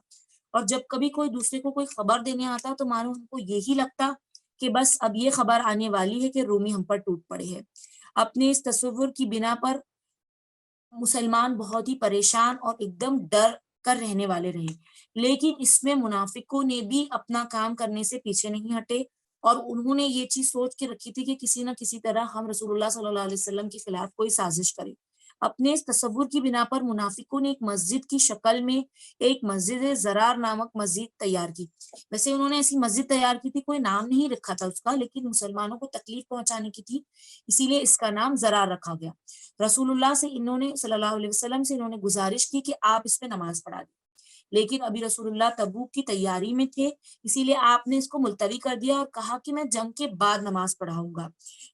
[SPEAKER 1] اور جب کبھی کوئی دوسرے کو کوئی خبر دینے آتا تو معلوم ہم کو یہی لگتا کہ بس اب یہ خبر آنے والی ہے کہ رومی ہم پر ٹوٹ پڑے ہیں۔ اپنے اس تصور کی بنا پر مسلمان بہت ہی پریشان اور ایک دم ڈر کر رہنے والے رہے، لیکن اس میں منافقوں نے بھی اپنا کام کرنے سے پیچھے نہیں ہٹے، اور انہوں نے یہ چیز سوچ کے رکھی تھی کہ کسی نہ کسی طرح ہم رسول اللہ صلی اللہ علیہ وسلم کے خلاف کوئی سازش کرے۔ اپنے اس تصور کی بنا پر منافقوں نے ایک مسجد کی شکل میں ایک مسجد زرار نامک مسجد تیار کی۔ ویسے انہوں نے ایسی مسجد تیار کی تھی، کوئی نام نہیں رکھا تھا اس کا، لیکن مسلمانوں کو تکلیف پہنچانے کی تھی، اسی لیے اس کا نام زرار رکھا گیا۔ رسول اللہ سے انہوں نے صلی اللہ علیہ وسلم سے انہوں نے گزارش کی کہ آپ اس پہ نماز پڑھا دیں، لیکن ابھی رسول اللہ تبوک کی تیاری میں تھے، اسی لیے آپ نے اس کو ملتوی کر دیا اور کہا کہ میں جنگ کے بعد نماز پڑھاؤں گا۔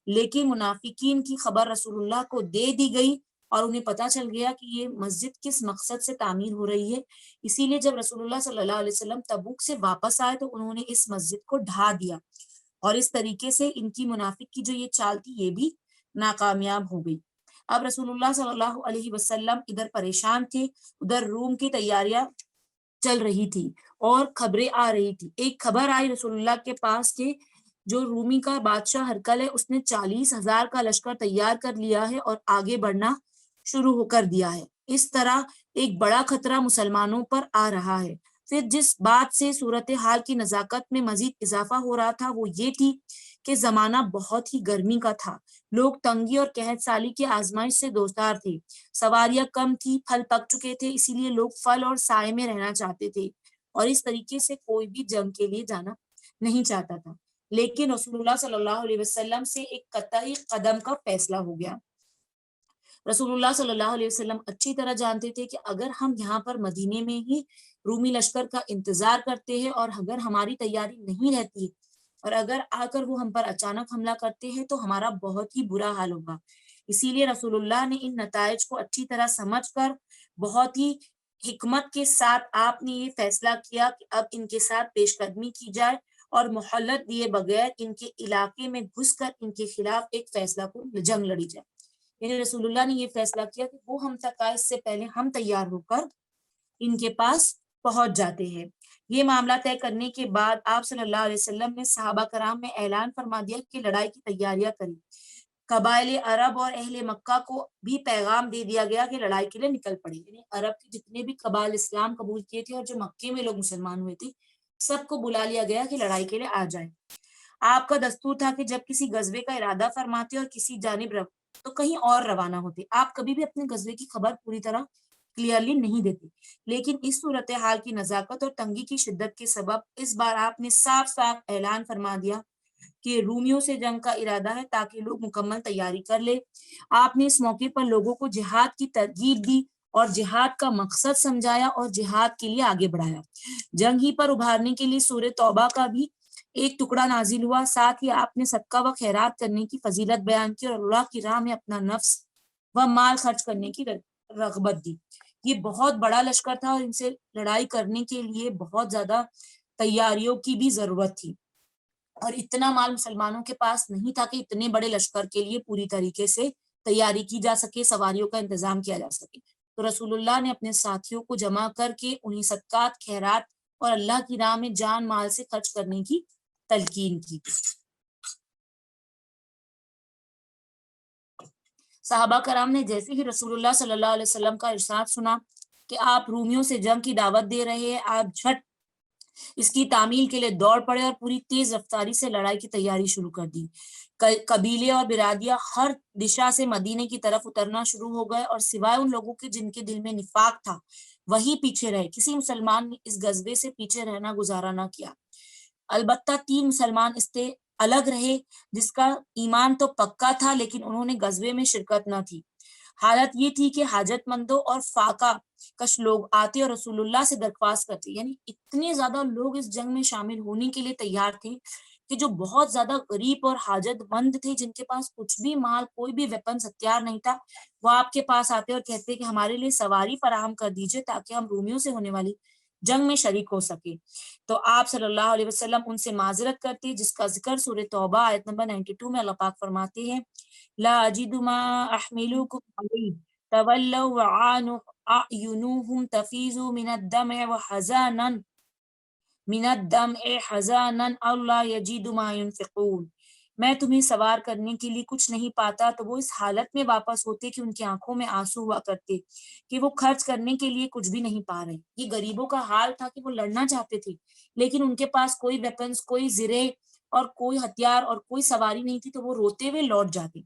[SPEAKER 1] لیکن منافقین کی خبر رسول اللہ کو دے دی گئی اور انہیں پتا چل گیا کہ یہ مسجد کس مقصد سے تعمیر ہو رہی ہے، اسی لیے جب رسول اللہ صلی اللہ علیہ وسلم تبوک سے واپس آئے تو انہوں نے اس مسجد کو ڈھا دیا، اور اس طریقے سے ان کی منافق کی جو یہ چال تھی یہ بھی ناکامیاب ہو گئی۔ اب رسول اللہ صلی اللہ علیہ وسلم ادھر پریشان تھے، ادھر روم کی تیاریاں چل رہی تھی اور خبریں آ رہی تھی۔ ایک خبر آئی رسول اللہ کے پاس کہ جو رومی کا بادشاہ ہرقل ہے اس نے 40,000 کا لشکر تیار کر لیا ہے اور آگے بڑھنا شروع ہو کر دیا ہے۔ اس طرح ایک بڑا خطرہ مسلمانوں پر آ رہا ہے۔ پھر جس بات سے صورتحال کی نزاکت میں مزید اضافہ ہو رہا تھا وہ یہ تھی کہ زمانہ بہت ہی گرمی کا تھا، لوگ تنگی اور قحط سالی کی آزمائش سے دوچار تھے، سواریاں کم تھی، پھل پک چکے تھے، اسی لیے لوگ پھل اور سائے میں رہنا چاہتے تھے، اور اس طریقے سے کوئی بھی جنگ کے لیے جانا نہیں چاہتا تھا۔ لیکن رسول اللہ صلی اللہ علیہ وسلم سے ایک قطعی قدم کا فیصلہ ہو گیا۔ رسول اللہ صلی اللہ علیہ وسلم اچھی طرح جانتے تھے کہ اگر ہم یہاں پر مدینے میں ہی رومی لشکر کا انتظار کرتے ہیں اور اگر ہماری تیاری نہیں رہتی اور اگر آ کر وہ ہم پر اچانک حملہ کرتے ہیں تو ہمارا بہت ہی برا حال ہوگا۔ اسی لیے رسول اللہ نے ان نتائج کو اچھی طرح سمجھ کر بہت ہی حکمت کے ساتھ آپ نے یہ فیصلہ کیا کہ اب ان کے ساتھ پیش قدمی کی جائے اور مہلت دیے بغیر ان کے علاقے میں گھس کر ان کے خلاف ایک فیصلہ کو جنگ لڑی جائے۔ یعنی رسول اللہ نے یہ فیصلہ کیا کہ وہ ہم تک آئے اس سے پہلے ہم تیار ہو کر ان کے پاس پہنچ جاتے ہیں۔ یہ معاملہ طے کرنے کے بعد آپ صلی اللہ علیہ وسلم نے صحابہ کرام میں اعلان فرما دیا کہ لڑائی کی تیاریاں کریں۔ قبائل عرب اور اہل مکہ کو بھی پیغام دے دیا گیا کہ لڑائی کے لیے نکل پڑے، یعنی عرب کے جتنے بھی قبائل اسلام قبول کیے تھے اور جو مکے میں لوگ مسلمان ہوئے تھے سب کو بلا لیا گیا کہ لڑائی کے لیے آ جائیں۔ آپ کا دستور تھا کہ جب کسی غزوے کا ارادہ فرماتے اور کسی جانب تو کہیں اور روانہ ہوتے، آپ کبھی بھی اپنے غزوے کی خبر پوری طرح کلیئرلی نہیں دیتے، لیکن اس صورتحال کی نزاکت اور تنگی کی شدت کے سبب اس بار آپ نے صاف صاف اعلان فرما دیا کہ رومیوں سے جنگ کا ارادہ ہے تاکہ لوگ مکمل تیاری کر لے۔ آپ نے اس موقع پر لوگوں کو جہاد کی ترغیب دی اور جہاد کا مقصد سمجھایا اور جہاد کے لیے آگے بڑھایا۔ جنگ ہی پر ابھارنے کے لیے سورہ توبہ کا بھی ایک ٹکڑا نازل ہوا، ساتھ ہی آپ نے صدقہ و خیرات کرنے کی فضیلت بیان کی اور اللہ کی راہ میں اپنا نفس و مال خرچ کرنے کی رغبت دی۔ یہ بہت بڑا لشکر تھا اور ان سے لڑائی کرنے کے لیے بہت زیادہ تیاریوں کی بھی ضرورت تھی، اور اتنا مال مسلمانوں کے پاس نہیں تھا کہ اتنے بڑے لشکر کے لیے پوری طریقے سے تیاری کی جا سکے، سواریوں کا انتظام کیا جا سکے۔ تو رسول اللہ نے اپنے ساتھیوں کو جمع کر کے انہیں صدقات، خیرات اور اللہ کی راہ میں جان مال سے خرچ کرنے کی تلقین کی۔ صحابہ کرام نے جیسے ہی رسول اللہ صلی اللہ علیہ وسلم کا ارشاد سنا کہ آپ رومیوں سے جنگ کی دعوت دے رہے ہیں، آپ جھٹ اس کی تعمیل کے لیے دوڑ پڑے اور پوری تیز رفتاری سے لڑائی کی تیاری شروع کر دی۔ قبیلے اور برادیاں ہر دشا سے مدینے کی طرف اترنا شروع ہو گئے، اور سوائے ان لوگوں کے جن کے دل میں نفاق تھا وہی پیچھے رہے۔ کسی مسلمان نے اس غزوے سے پیچھے رہنا گزارا نہ کیا۔ البتہ 3 مسلمان اس سے الگ رہے جس کا ایمان تو پکا تھا لیکن انہوں نے غزوے میں شرکت نہ تھی۔ حالت یہ تھی کہ حاجت مندوں اور فاقہ کش لوگ آتے اور رسول اللہ سے درخواست کرتے، یعنی اتنے زیادہ لوگ اس جنگ میں شامل ہونے کے لیے تیار تھے کہ جو بہت زیادہ غریب اور حاجت مند تھے، جن کے پاس کچھ بھی مال، کوئی بھی ویپنز ہتھیار نہیں تھا، وہ آپ کے پاس آتے اور کہتے کہ ہمارے لیے سواری فراہم کر دیجئے تاکہ ہم رومیوں سے ہونے والی جنگ میں شریک ہو سکے۔ تو آپ صلی اللہ علیہ وسلم ان سے معذرت کرتے، جس کا ذکر سورہ توبہ آیت نمبر 92 میں اللہ پاک فرماتے ہیں، لا اجد ما احملوکم علیہ تولوا وعانوا اعینوہم تفیض من الدمع وحزانا من الدمع حزانا الا یجد ما ينفقون، میں تمہیں سوار کرنے کے لیے کچھ نہیں پاتا، تو وہ اس حالت میں واپس ہوتے کہ ان کی آنکھوں میں آنسو ہوا کرتے کہ وہ خرچ کرنے کے لیے کچھ بھی نہیں پا رہے۔ یہ غریبوں کا حال تھا کہ وہ لڑنا چاہتے تھے لیکن ان کے پاس کوئی ویپنز، کوئی زرے اور کوئی ہتھیار اور کوئی سواری نہیں تھی، تو وہ روتے ہوئے لوٹ جاتے۔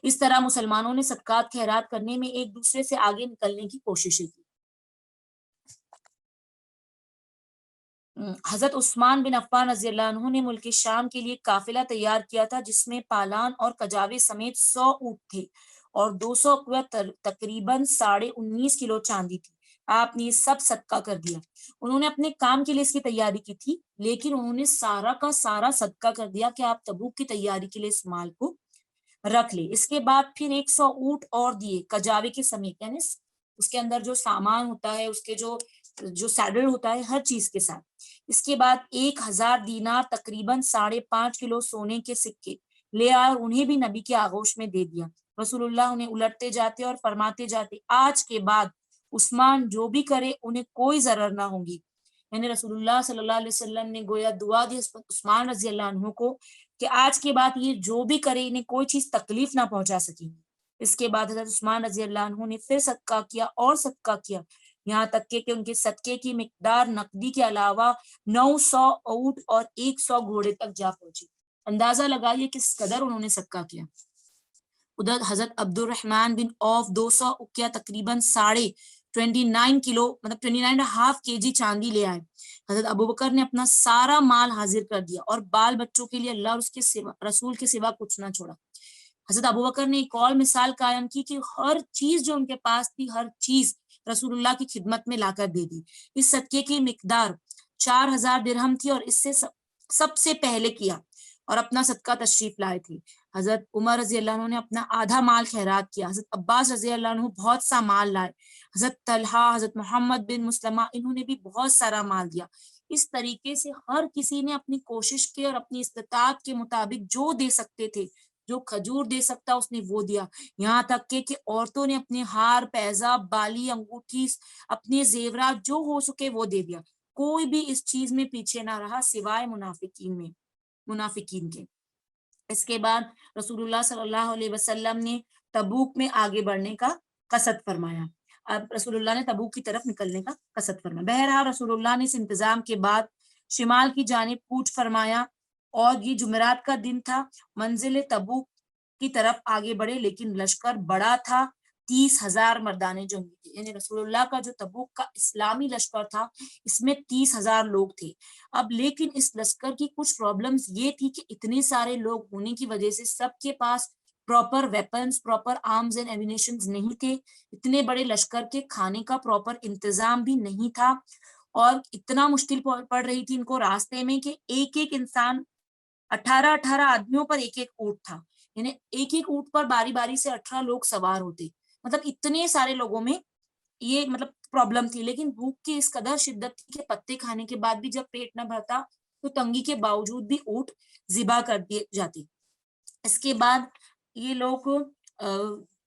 [SPEAKER 1] اس طرح مسلمانوں نے صدقات خیرات کرنے میں ایک دوسرے سے آگے نکلنے کی کوششیں کی۔ حضرت عثمان بن عفان رضی اللہ عنہ نے ملک شام کے لیے قافلہ تیار کیا تھا جس میں پالان اور کجاوے سمیت 100 اونٹ تھے اور 200 تقریباً 19.5 کلو چاندی تھی۔ آپ نے یہ سب صدقہ کر دیا۔ انہوں نے اپنے کام کے لیے اس کی تیاری کی تھی لیکن انہوں نے سارا کا سارا صدقہ کر دیا کہ آپ تبوک کی تیاری کے لیے اس مال کو رکھ لے۔ اس کے بعد پھر 100 اونٹ اور دیے کجاوے کے سمیت، یعنی اس کے اندر جو سامان ہوتا ہے، اس کے جو سیڈل ہوتا ہے، ہر چیز کے ساتھ۔ اس کے بعد 1000 دینار تقریباً 5.5 کلو سونے کے سکے لے آئے اور انہیں بھی نبی کے آغوش میں دے دیا۔ رسول اللہ انہیں الٹتے جاتے اور فرماتے جاتے، آج کے بعد عثمان جو بھی کرے انہیں کوئی ضرر نہ ہوگی۔ یعنی رسول اللہ صلی اللہ علیہ وسلم نے گویا دعا دی عثمان رضی اللہ عنہ کو کہ آج کے بعد یہ جو بھی کرے انہیں کوئی چیز تکلیف نہ پہنچا سکے گی۔ اس کے بعد حضرت عثمان رضی اللہ عنہ نے پھر صدقہ کیا اور صدقہ کیا، یہاں تک کہ ان کے صدقے کی مقدار نقدی کے علاوہ 900 اونٹ اور 100 گھوڑے تک جا پہنچی۔ اندازہ لگائیے کس قدر انہوں نے صدقہ کیا۔ ادھر حضرت عبد الرحمن بن عوف 200 اکیا تقریباً 29.5 کلو مطلب 29.5 kg چاندی لے آئے۔ حضرت ابوبکر نے اپنا سارا مال حاضر کر دیا اور بال بچوں کے لیے اللہ اور اس کے رسول کے سوا کچھ نہ چھوڑا۔ حضرت ابوبکر نے ایک اور مثال قائم کی کہ ہر چیز جو ان کے پاس تھی، ہر چیز رسول اللہ کی خدمت میں لا کر دے دی۔ اس صدقے کی مقدار 4000 درہم تھی اور اس سے سب سے پہلے کیا اور اپنا صدقہ تشریف لائے تھے۔ حضرت عمر رضی اللہ عنہ نے اپنا آدھا مال خیرات کیا۔ حضرت عباس رضی اللہ عنہ بہت سا مال لائے۔ حضرت طلحہ، حضرت محمد بن مسلمہ، انہوں نے بھی بہت سارا مال دیا۔ اس طریقے سے ہر کسی نے اپنی کوشش کی اور اپنی استطاعت کے مطابق جو دے سکتے تھے، جو کھجور دے سکتا اس نے وہ دیا۔ یہاں تک کہ عورتوں نے اپنے ہار، پیزاب، بالی، انگوٹھی، اپنے زیورات جو ہو سکے وہ دے دیا۔ کوئی بھی اس چیز میں پیچھے نہ رہا سوائے منافقین کے۔ اس کے بعد رسول اللہ صلی اللہ علیہ وسلم نے تبوک میں آگے بڑھنے کا قصد فرمایا۔ اب رسول اللہ نے تبوک کی طرف نکلنے کا قصد فرمایا۔ بہرحال رسول اللہ نے اس انتظام کے بعد شمال کی جانب کوچ فرمایا اور یہ جمعرات کا دن تھا۔ منزل تبوک کی طرف آگے بڑھے لیکن لشکر بڑا تھا، 30,000 مردان جنگی تھے۔ یعنی رسول اللہ کا جو تبوک کا اسلامی لشکر تھا اس میں 30,000 لوگ تھے۔ اب لیکن اس لشکر کی کچھ پرابلمز یہ تھی کہ اتنے سارے لوگ ہونے کی وجہ سے سب کے پاس proper weapons, proper arms and ammunitions نہیں تھے۔ اتنے بڑے لشکر کے کھانے کا پراپر انتظام بھی نہیں تھا اور اتنا مشکل پڑ رہی تھی ان کو راستے میں کہ ایک ایک انسان 18 آدمیوں پر ایک ایک اونٹ تھا، یعنی ایک ایک اونٹ پر باری باری سے 18 لوگ سوار ہوتے۔ مطلب اتنے سارے لوگوں میں یہ مطلب پرابلم تھی، لیکن بھوک کی اس قدر شدت تھی کہ پتے کھانے کے بعد بھی جب پیٹ نہ بھرتا تو تنگی کے باوجود بھی اونٹ ذبح کر دیے جاتے۔ اس کے بعد یہ لوگ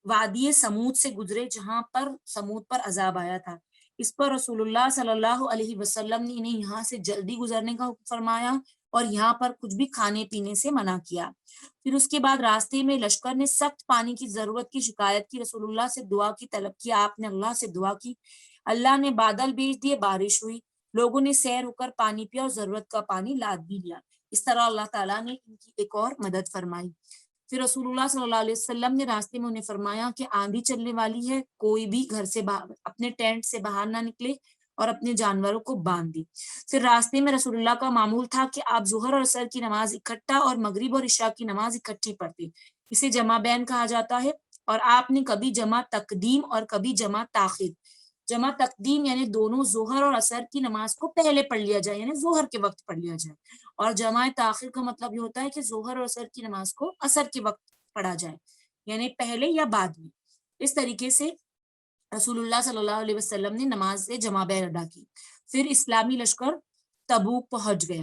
[SPEAKER 1] وادی سمود سے گزرے جہاں پر سمود پر عذاب آیا تھا۔ اس پر رسول اللہ صلی اللہ علیہ وسلم نے انہیں یہاں سے جلدی گزرنے کا حکم فرمایا اور یہاں پر کچھ بھی کھانے پینے سے منع کیا۔ پھر اس کے بعد راستے میں لشکر نے سخت پانی کی ضرورت کی شکایت کی، رسول اللہ سے دعا کی طلب کی، آپ نے اللہ سے دعا کی، اللہ نے بادل بھیج دیے، بارش ہوئی، لوگوں نے سیر ہو کر پانی پیا اور ضرورت کا پانی لاد بھی لیا۔ اس طرح اللہ تعالیٰ نے ان کی ایک اور مدد فرمائی۔ پھر رسول اللہ صلی اللہ علیہ وسلم نے راستے میں انہیں فرمایا کہ آندھی چلنے والی ہے، کوئی بھی گھر سے باہر اپنے ٹینٹ سے باہر نہ نکلے اور اپنے جانوروں کو باندھ دی۔ پھر راستے میں رسول اللہ کا معمول تھا کہ آپ ظہر اور عصر کی نماز اکٹھا اور مغرب اور عشاء کی نماز اکٹھی پڑھتے، اسے جمع بین کہا جاتا ہے۔ اور آپ نے کبھی جمع تقدیم اور کبھی جمع تاخیر۔ جمع تقدیم یعنی دونوں ظہر اور عصر کی نماز کو پہلے پڑھ لیا جائے، یعنی ظہر کے وقت پڑھ لیا جائے، اور جمع تاخیر کا مطلب یہ ہوتا ہے کہ ظہر اور عصر کی نماز کو عصر کے وقت پڑھا جائے، یعنی پہلے یا بعد میں۔ اس طریقے سے رسول اللہ صلی اللہ علیہ وسلم نے نماز سے جمع بین ادا کی۔ پھر اسلامی لشکر تبوک پہنچ گیا۔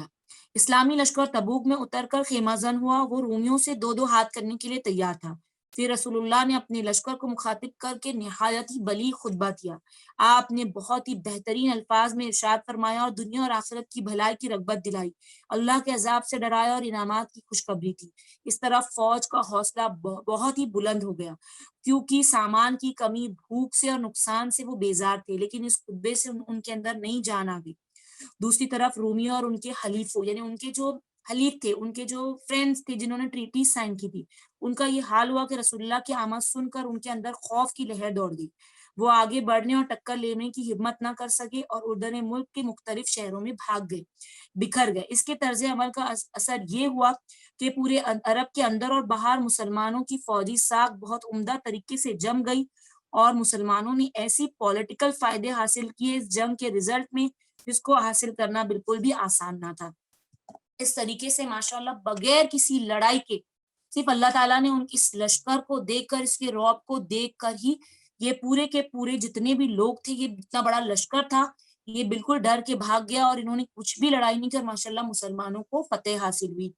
[SPEAKER 1] اسلامی لشکر تبوک میں اتر کر خیمہ زن ہوا، وہ رومیوں سے 2 ہاتھ کرنے کے لیے تیار تھا۔ پھر رسول اللہ نے اپنے لشکر کو مخاطب کر کے نہایت ہی بلیغ خطبہ دیا. آپ نے بہت ہی بہترین الفاظ میں ارشاد فرمایا اور دنیا اور آخرت کی بھلائی کی رغبت دلائی, اللہ کے عذاب سے ڈرایا اور انعامات کی خوشخبری تھی. اس طرح فوج کا حوصلہ بہت ہی بلند ہو گیا, کیونکہ سامان کی کمی, بھوک سے اور نقصان سے وہ بیزار تھے, لیکن اس خطبے سے ان کے اندر نئی جان آ گئی. دوسری طرف رومیوں اور ان کے حلیفوں, یعنی ان کے جو حلیف تھے, ان کے جو فرینڈز تھے جنہوں نے ٹریٹی سائن کی تھی, ان کا یہ حال ہوا کہ رسول اللہ کی آمد سن کر ان کے اندر خوف کی لہر دوڑ گئی. وہ آگے بڑھنے اور ٹکر لینے کی ہمت نہ کر سکے اور اردن ملک کے مختلف شہروں میں بھاگ گئے, بکھر گئے. اس کے طرز عمل کا اثر یہ ہوا کہ پورے عرب کے اندر اور باہر مسلمانوں کی فوجی ساکھ بہت عمدہ طریقے سے جم گئی, اور مسلمانوں نے ایسی پولیٹیکل فائدے حاصل کیے اس جنگ کے رزلٹ میں جس کو حاصل کرنا بالکل بھی آسان نہ تھا. اس طریقے سے ماشاءاللہ بغیر کسی لڑائی کے صرف اللہ تعالیٰ نے ان کی اس لشکر کو دیکھ کر, اس کے رعب کو دیکھ کر ہی یہ پورے کے پورے جتنے بھی لوگ تھے, یہ اتنا بڑا لشکر تھا, یہ بالکل ڈر کے بھاگ گیا اور انہوں نے کچھ بھی لڑائی نہیں کر ماشاءاللہ مسلمانوں کو فتح حاصل ہوئی.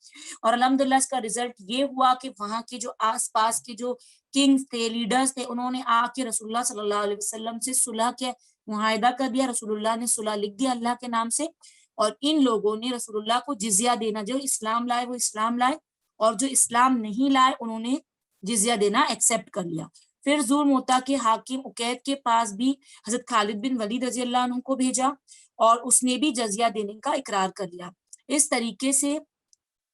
[SPEAKER 1] اور الحمدللہ اس کا رزلٹ یہ ہوا کہ وہاں کے جو آس پاس کے جو کنگز تھے, لیڈرز تھے, انہوں نے آ کے رسول اللہ صلی اللہ علیہ وسلم سے صلح کے معاہدہ کر دیا. رسول اللہ نے صلح لکھ دیا اللہ کے نام سے, اور ان لوگوں نے رسول اللہ کو جزیہ دینا, جو اسلام لائے وہ اسلام لائے, اور جو اسلام نہیں لائے انہوں نے جزیہ دینا ایکسیپٹ کر لیا. پھر ذو موتا کے حاکم عقید کے پاس بھی حضرت خالد بن ولید رضی اللہ عنہ کو بھیجا, اور اس نے بھی جزیہ دینے کا اقرار کر لیا. اس طریقے سے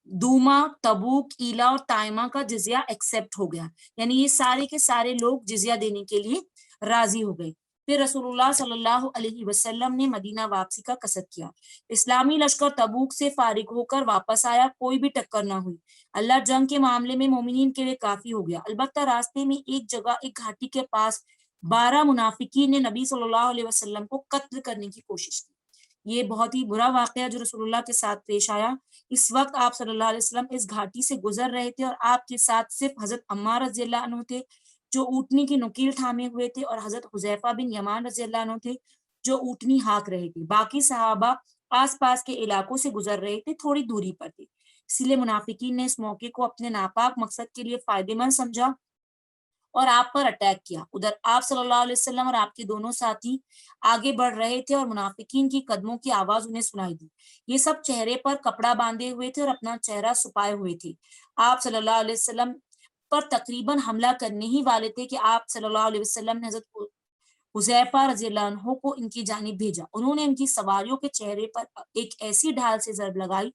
[SPEAKER 1] دوما, تبوک, ایلا اور طائمہ کا جزیہ ایکسیپٹ ہو گیا, یعنی یہ سارے کے سارے لوگ جزیہ دینے کے لیے راضی ہو گئے. پھر رسول اللہ صلی اللہ علیہ وسلم نے مدینہ واپسی کا قصد کیا. اسلامی لشکر تبوک سے فارغ ہو کر واپس آیا, کوئی بھی ٹکر نہ ہوئی. اللہ جنگ کے معاملے میں مومنین کے لیے کافی ہو گیا. البتہ راستے میں ایک جگہ, ایک گھاٹی کے پاس 12 منافقین نے نبی صلی اللہ علیہ وسلم کو قتل کرنے کی کوشش کی. یہ بہت ہی برا واقعہ جو رسول اللہ کے ساتھ پیش آیا. اس وقت آپ صلی اللہ علیہ وسلم اس گھاٹی سے گزر رہے تھے, اور آپ کے ساتھ صرف حضرت عمار رضی اللہ عنہ تھے جو اونٹنی کی نکیل تھامے ہوئے تھے, اور حضرت حذیفہ بن یمان رضی اللہ عنہ تھے جو اونٹنی ہانک رہے تھے. باقی صحابہ آس پاس کے علاقوں سے گزر رہے تھے, تھوڑی دوری پر تھے. اسی لیے منافقین نے اس موقع کو اپنے ناپاک مقصد کے لیے فائدے مند سمجھا اور آپ پر اٹیک کیا. ادھر آپ صلی اللہ علیہ وسلم اور آپ کے دونوں ساتھی آگے بڑھ رہے تھے, اور منافقین کی قدموں کی آواز انہیں سنائی دی. یہ سب چہرے پر کپڑا باندھے ہوئے تھے اور اپنا چہرہ چھپائے ہوئے تھے. آپ صلی اللہ علیہ وسلم پر تقریباً حملہ کرنے ہی والے تھے کہ آپ صلی اللہ علیہ وسلم نے حضرت حذیفہ رضی اللہ عنہ کو ان کی جانب بھیجا. انہوں نے ان کی سواریوں کے چہرے پر ایک ایسی ڈھال سے ضرب لگائی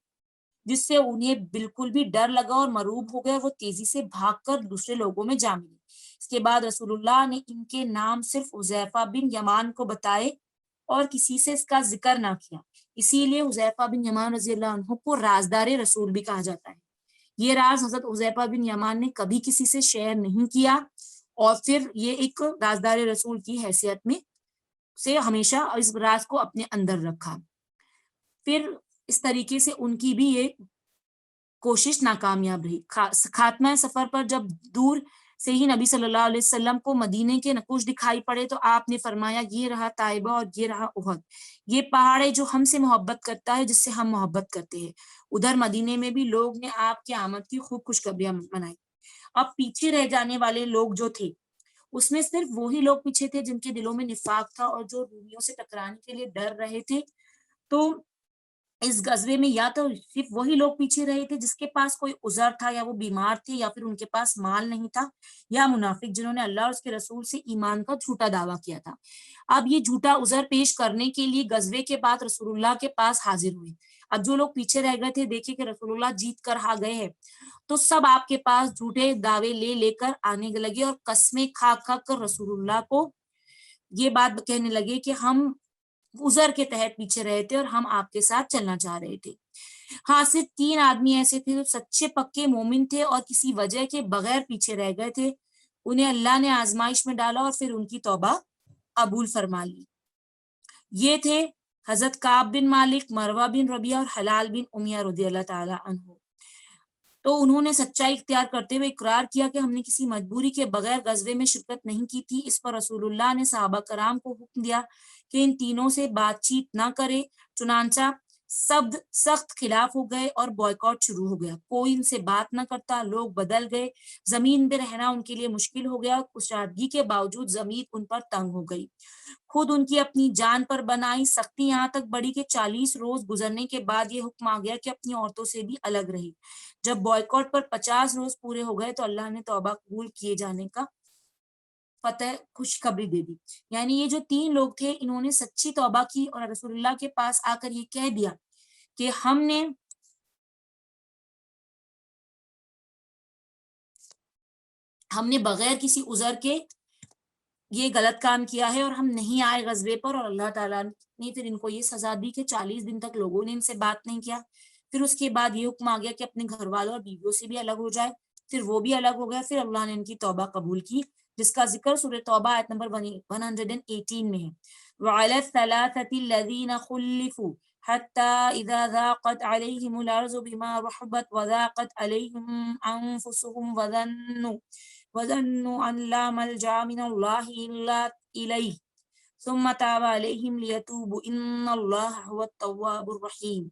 [SPEAKER 1] جس سے انہیں بالکل بھی ڈر لگا اور مرعوب ہو گئے. وہ تیزی سے بھاگ کر دوسرے لوگوں میں جا ملے. اس کے بعد رسول اللہ نے ان کے نام صرف حذیفہ بن یمان کو بتائے اور کسی سے اس کا ذکر نہ کیا. اسی لیے حذیفہ بن یمان رضی اللہ عنہ کو رازدار رسول بھی کہا جاتا ہے. یہ راز حضرت حذیفہ بن یمان نے کبھی کسی سے شیئر نہیں کیا, اور پھر یہ ایک رازدار رسول کی حیثیت میں سے ہمیشہ اس راز کو اپنے اندر رکھا. پھر اس طریقے سے ان کی بھی یہ کوشش ناکامیاب رہی. خاتمہ سفر پر جب دور سے ہی نبی صلی اللہ علیہ وسلم کو مدینے کے نقوش دکھائی پڑے تو آپ نے فرمایا, یہ رہا طائبہ اور یہ رہا احد, یہ پہاڑ ہے جو ہم سے محبت کرتا ہے, جس سے ہم محبت کرتے ہیں. ادھر مدینے میں بھی لوگ نے آپ کی آمد کی خوب خوشخبریاں منائی. اب پیچھے رہ جانے والے لوگ جو تھے اس میں صرف وہی لوگ پیچھے تھے جن کے دلوں میں نفاق تھا اور جو رومیوں سے ٹکرانے کے لیے ڈر رہے تھے. تو اس غزوے میں یا تو صرف وہی لوگ پیچھے رہے تھے جس کے پاس کوئی عذر تھا, یا وہ بیمار تھے, یا پھر ان کے پاس مال نہیں تھا, یا منافق جنہوں نے اللہ اور اس کے رسول سے ایمان کا جھوٹا دعویٰ کیا تھا. اب یہ جھوٹا عذر پیش کرنے کے لیے غزوے کے بعد رسول اللہ کے پاس حاضر ہوئے. اب جو لوگ پیچھے رہ گئے تھے دیکھے کہ رسول اللہ جیت کر آ گئے ہیں, تو سب آپ کے پاس جھوٹے دعوے لے کر آنے لگے اور قسمیں کھا کر رسول اللہ کو یہ بات کہنے لگے کہ ہم عذر کے تحت پیچھے رہے تھے اور ہم آپ کے ساتھ چلنا چاہ رہے تھے. ہاں, صرف 3 آدمی ایسے تھے جو سچے پکے مومن تھے اور کسی وجہ کے بغیر پیچھے رہ گئے تھے. انہیں اللہ نے آزمائش میں ڈالا اور پھر ان کی توبہ قبول فرما لی. یہ تھے حضرت کعب بن مالک, مروہ بن ربیعہ اور حلال بن امیہ رضی اللہ تعالی عنہ. تو انہوں نے سچائی اختیار کرتے ہوئے اقرار کیا کہ ہم نے کسی مجبوری کے بغیر غزوے میں شرکت نہیں کی تھی. اس پر رسول اللہ نے صحابہ کرام کو حکم دیا کہ ان تینوں سے بات چیت نہ کرے. چنانچہ سب سخت خلاف ہو گئے اور بوائکاٹ شروع ہو گیا، کوئی ان سے بات نہ کرتا، لوگ بدل گئے، زمین پہ رہنا ان کے لیے مشکل ہو گیا، کشادگی کے باوجود زمین ان پر تنگ ہو گئی، خود ان کی اپنی جان پر بنائی سختی یہاں تک بڑی کہ 40 روز گزرنے کے بعد یہ حکم آ گیا کہ اپنی عورتوں سے بھی الگ رہے۔ جب بوائکاٹ پر 50 روز پورے ہو گئے تو اللہ نے توبہ قبول کیے جانے کا فتح خوشخبری دے دی۔ یعنی یہ جو 3 لوگ تھے انہوں نے سچی توبہ کی اور رسول اللہ کے پاس آ کر یہ کہہ دیا کہ ہم نے بغیر کسی عذر کے یہ غلط کام کیا ہے اور ہم نہیں آئے غزوے پر، اور اللہ تعالیٰ نے پھر ان کو یہ سزا دی کہ 40 دن تک لوگوں نے ان سے بات نہیں کیا۔ پھر اس کے بعد یہ حکم آ گیا کہ اپنے گھر والوں اور بیویوں سے بھی الگ ہو جائے، پھر وہ بھی الگ ہو گیا، پھر اللہ نے ان کی توبہ قبول کی، جس کا ذکر سورہ توبہ آیت نمبر 118 میں ہے۔ وَعَلَى الثَّلَاثَةِ الَّذِينَ خُلِّفُوا حَتَّى إِذَا ضَاقَتْ عَلَيْهِمُ الْأَرْضُ بِمَا رَحُبَتْ وَضَاقَتْ عَلَيْهِمْ أَنفُسُهُمْ وَظَنُّوا أَنْ لَا مَلْجَأَ مِنَ اللَّهِ إِلَّا إِلَيْهِ ثُمَّ تَابَ عَلَيْهِمْ لِيَتُوبُوا إِنَّ اللَّهَ هُوَ التَّوَّابُ الرَّحِيمُ۔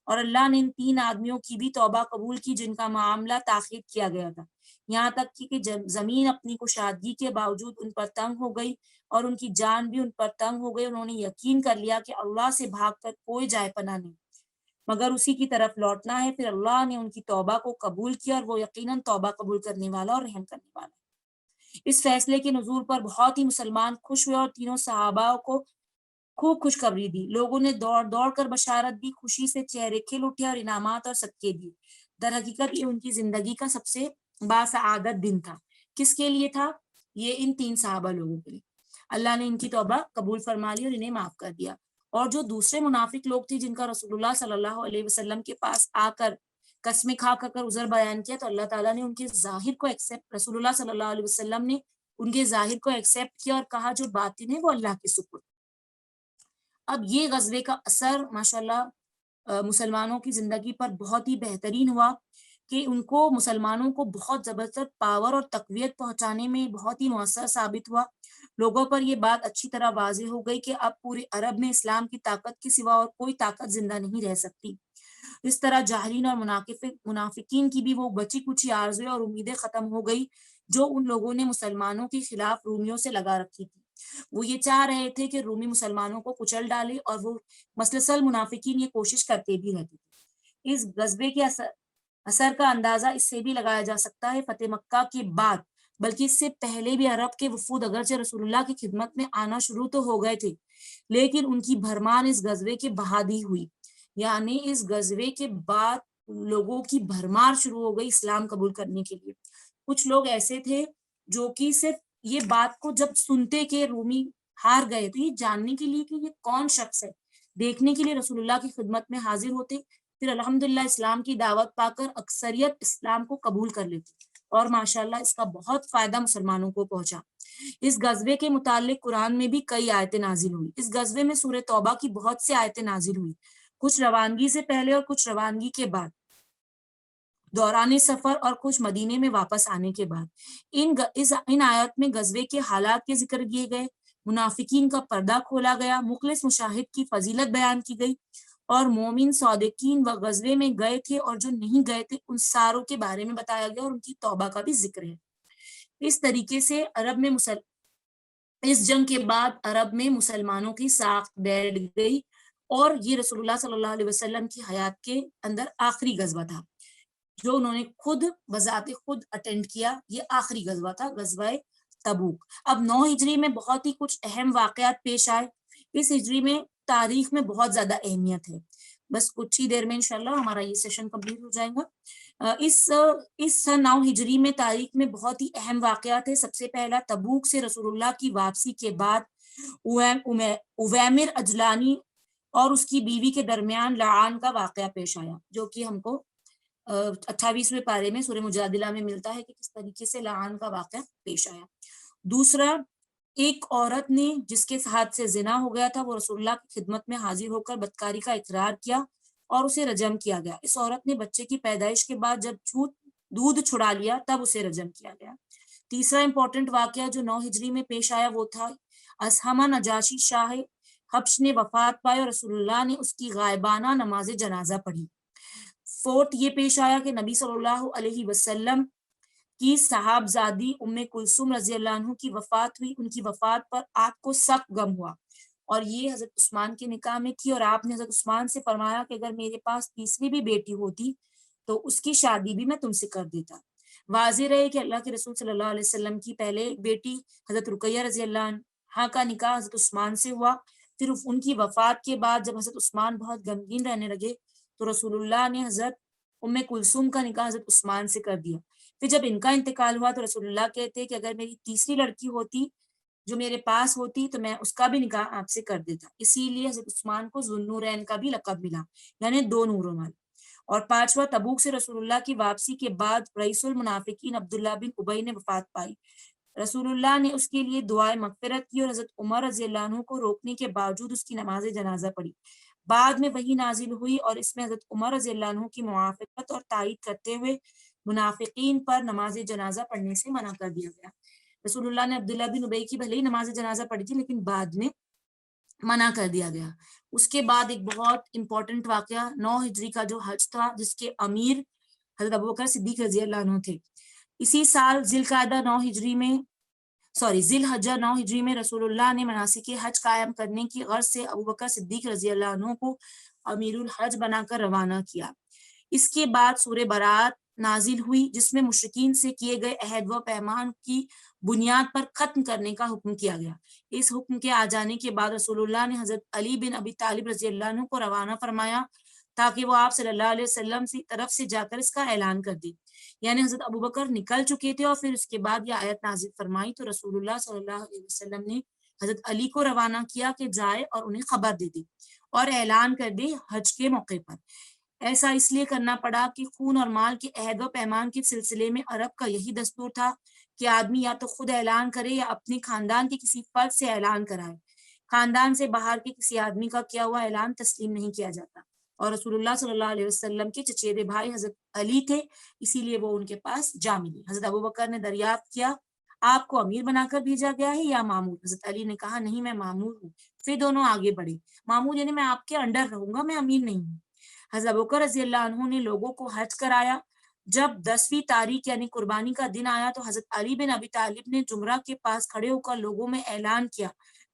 [SPEAKER 1] اور اللہ نے ان 3 آدمیوں کی بھی توبہ قبول کی جن کا معاملہ تاخیر کیا گیا تھا، یہاں تک کہ زمین اپنی کشادگی کے باوجود ان پر تنگ ہو گئی اور ان کی جان بھی ان پر تنگ ہو گئی۔ انہوں نے یقین کر لیا کہ اللہ سے بھاگ کر کوئی جائے پناہ نہیں مگر اسی کی طرف لوٹنا ہے، پھر اللہ نے ان کی توبہ کو قبول کیا اور وہ یقیناً توبہ قبول کرنے والا اور رحم کرنے والا ہے۔ اس فیصلے کے نزول پر بہت ہی مسلمان خوش ہوئے اور تینوں صحابہ کو خوب خوشخبری دی، لوگوں نے دوڑ دوڑ کر بشارت دی، خوشی سے چہرے کھل اٹھے اور انعامات اور صدقے دیے۔ در حقیقت یہ ان کی زندگی کا سب سے باسعادت دن تھا۔ کس کے لیے تھا؟ یہ ان 3 صحابہ لوگوں کے لیے۔ اللہ نے ان کی توبہ قبول فرما لی اور انہیں معاف کر دیا۔ اور جو دوسرے منافق لوگ تھے جن کا رسول اللہ صلی اللہ علیہ وسلم کے پاس آ کر قسمیں کھا کر عذر بیان کیا، تو اللہ تعالیٰ نے ان کے ظاہر کو ایکسیپٹ، رسول اللہ صلی اللہ علیہ وسلم نے ان کے ظاہر کو ایکسیپٹ کیا اور کہا جو باطن ہے وہ اللہ کے سپرد۔ اب یہ غزوے کا اثر ماشاءاللہ مسلمانوں کی زندگی پر بہت ہی بہترین ہوا کہ ان کو مسلمانوں کو بہت زبردست پاور اور تقویت پہنچانے میں بہت ہی مؤثر ثابت ہوا۔ لوگوں پر یہ بات اچھی طرح واضح ہو گئی کہ اب پورے عرب میں اسلام کی طاقت کے سوا اور کوئی طاقت زندہ نہیں رہ سکتی۔ اس طرح جاہلین اور منافقین کی بھی وہ بچی کچی آرزویں اور امیدیں ختم ہو گئی جو ان لوگوں نے مسلمانوں کے خلاف رومیوں سے لگا رکھی تھی۔ وہ یہ چاہ رہے تھے کہ رومی مسلمانوں کو کچل ڈالے اور وہ مسلسل منافقین یہ کوشش کرتے بھی رہتے تھے۔ اس غزبے کے اثر کا اندازہ اس سے بھی لگایا جا سکتا ہے فتح مکہ کے بعد، بلکہ اس سے پہلے بھی عرب کے وفود اگرچہ رسول اللہ کی خدمت میں آنا شروع تو ہو گئے تھے لیکن ان کی بھرمار اس غزوے کے بعد ہی ہوئی۔ یعنی اس غزوے کے بعد لوگوں کی بھرمار شروع ہو گئی اسلام قبول کرنے کے لیے۔ کچھ لوگ ایسے تھے جو کہ صرف یہ بات کو جب سنتے کہ رومی ہار گئے تو یہ جاننے کے لیے کہ یہ کون شخص ہے، دیکھنے کے لیے رسول اللہ کی خدمت میں حاضر ہوتے، پھر الحمدللہ اسلام کی دعوت پا کر اکثریت اسلام کو قبول کر لیتی اور ماشاءاللہ اس کا بہت فائدہ مسلمانوں کو پہنچا۔ اس غزوے کے متعلق قرآن میں بھی کئی آیتیں نازل ہوئی۔ اس غزوے میں سورہ توبہ کی بہت سے آیتیں نازل ہوئی، کچھ روانگی سے پہلے اور کچھ روانگی کے بعد، دوران سفر اور کچھ مدینے میں واپس آنے کے بعد۔ ان آیات میں غزوے کے حالات کے ذکر کیے گئے، منافقین کا پردہ کھولا گیا، مخلص مشاہد کی فضیلت بیان کی گئی اور مومن صادقین و غزوے میں گئے تھے اور جو نہیں گئے تھے ان ساروں کے بارے میں بتایا گیا اور ان کی توبہ کا بھی ذکر ہے۔ اس طریقے سے اس جنگ کے بعد عرب میں مسلمانوں کی ساکھ بیٹھ گئی اور یہ رسول اللہ صلی اللہ علیہ وسلم کی حیات کے اندر آخری غزوہ تھا جو انہوں نے خود بذات خود اٹینڈ کیا۔ یہ آخری غزوہ تھا، غزوہ تبوک۔ اب 9 ہجری میں بہت ہی کچھ اہم واقعات پیش آئے۔ اس ہجری میں تاریخ میں بہت زیادہ اہمیت ہے۔ بس کچھ ہی دیر میں انشاءاللہ ہمارا یہ سیشن کمپلیٹ ہو جائے گا۔ اس 9 ہجری میں تاریخ میں بہت ہی اہم واقعات ہے۔ سب سے پہلا تبوک سے رسول اللہ کی واپسی کے بعد اویمر اجلانی اور اس کی بیوی کے درمیان لعان کا واقعہ پیش آیا، جو کہ ہم کو 28ویں پارے میں سورہ مجادلہ میں ملتا ہے کہ کس طریقے سے لعان کا واقعہ پیش آیا۔ دوسرا، ایک عورت نے جس کے ہاتھ سے زنا ہو گیا تھا وہ رسول اللہ کی خدمت میں حاضر ہو کر بدکاری کا اقرار کیا اور اسے رجم کیا گیا۔ اس عورت نے بچے کی پیدائش کے بعد جب دودھ چھڑا لیا تب اسے رجم کیا گیا۔ تیسرا امپورٹنٹ واقعہ جو 9 ہجری میں پیش آیا وہ تھا اسہمہ نجاشی شاہ حبش نے وفات پائی اور رسول اللہ نے اس کی غائبانہ نماز جنازہ پڑھی۔ فورتھ یہ پیش آیا کہ نبی صلی اللہ علیہ وسلم کی صاحبزادی ام کلثوم رضی اللہ عنہ کی وفات ہوئی۔ ان کی وفات پر آپ کو سخت غم ہوا، اور یہ حضرت عثمان کے نکاح میں تھی، اور آپ نے حضرت عثمان سے فرمایا کہ اگر میرے پاس تیسری بھی بیٹی ہوتی تو اس کی شادی بھی میں تم سے کر دیتا۔ واضح رہے کہ اللہ کے رسول صلی اللہ علیہ وسلم کی پہلے ایک بیٹی حضرت رقیہ رضی اللہ عنہا کا نکاح حضرت عثمان سے ہوا، پھر ان کی وفات کے بعد جب حضرت عثمان بہت غمگین رہنے لگے تو رسول اللہ نے حضرت ام کلثوم کا نکاح حضرت عثمان سے کر دیا۔ پھر جب ان کا انتقال ہوا تو رسول اللہ کہتے کہ اگر میری تیسری لڑکی ہوتی جو میرے پاس ہوتی تو میں اس کا بھی نکاح آپ سے کر دیتا۔ اسی لیے حضرت عثمان کو ذو النورین کا بھی لقب ملا، یعنی دو نوروں والا۔ اور پانچواں، تبوک سے رسول اللہ کی واپسی کے بعد رئیس المنافقین عبداللہ بن ابی نے وفات پائی۔ رسول اللہ نے اس کے لیے دعائے مغفرت کی اور حضرت عمر رضی اللہ عنہ کو روکنے کے باوجود اس کی نماز جنازہ پڑھی۔ بعد میں وحی نازل ہوئی اور اس میں حضرت عمر رضی اللہ عنہ کی موافقت اور تائید کرتے ہوئے منافقین پر نماز جنازہ پڑھنے سے منع کر دیا گیا۔ رسول اللہ نے عبداللہ بن ابی کی بھلے ہی نماز جنازہ پڑھی تھی لیکن بعد میں منع کر دیا گیا۔ اس کے بعد ایک بہت امپورٹنٹ واقعہ 9 ہجری کا جو حج تھا جس کے امیر حضرت ابوبکر صدیق رضی اللہ عنہ تھے۔ اسی سال ذی الحجہ 9 ہجری میں رسول اللہ نے مناسک حج قائم کرنے کی غرض سے ابوبکر صدیق رضی اللہ عنہ کو امیر الحج بنا کر روانہ کیا۔ اس کے بعد سورہ برات نازل ہوئی جس میں مشرکین سے کیے گئے عہد و پیمان کی بنیاد پر ختم کرنے کا حکم کیا گیا۔ اس حکم کے آ جانے کے بعد رسول اللہ نے حضرت علی بن ابی طالب رضی اللہ عنہ کو روانہ فرمایا تاکہ وہ آپ صلی اللہ علیہ وسلم کی طرف سے جا کر اس کا اعلان کر دے۔ یعنی حضرت ابوبکر نکل چکے تھے اور پھر اس کے بعد یہ آیت نازل فرمائی تو رسول اللہ صلی اللہ علیہ وسلم نے حضرت علی کو روانہ کیا کہ جائے اور انہیں خبر دے دے اور اعلان کر دے حج کے موقع پر۔ ایسا اس لیے کرنا پڑا کہ خون اور مال کے عہد و پیمان کے سلسلے میں عرب کا یہی دستور تھا کہ آدمی یا تو خود اعلان کرے یا اپنے خاندان کے کسی فرد سے اعلان کرائے۔ خاندان سے باہر کے کسی آدمی کا کیا ہوا اعلان تسلیم نہیں کیا جاتا، اور رسول اللہ صلی اللہ علیہ وسلم کے چچیرے بھائی حضرت علی تھے، اسی لیے وہ ان کے پاس جا ملی۔ حضرت ابوبکر نے دریافت کیا آپ کو امیر بنا کر بھیجا گیا ہے یا مامور؟ حضرت علی نے کہا نہیں میں مامور ہوں۔ پھر دونوں آگے بڑھے۔ مامور یعنی میں آپ کے انڈر رہوں گا، میں امیر نہیں ہوں۔ حضرت ابوبکر رضی اللہ عنہ نے لوگوں کو حج کرایا۔ جب 10ویں تاریخ یعنی قربانی کا دن آیا تو حضرت علی بن ابی طالب نے جمرہ کے پاس کھڑے ہو کر لوگوں میں اعلان کیا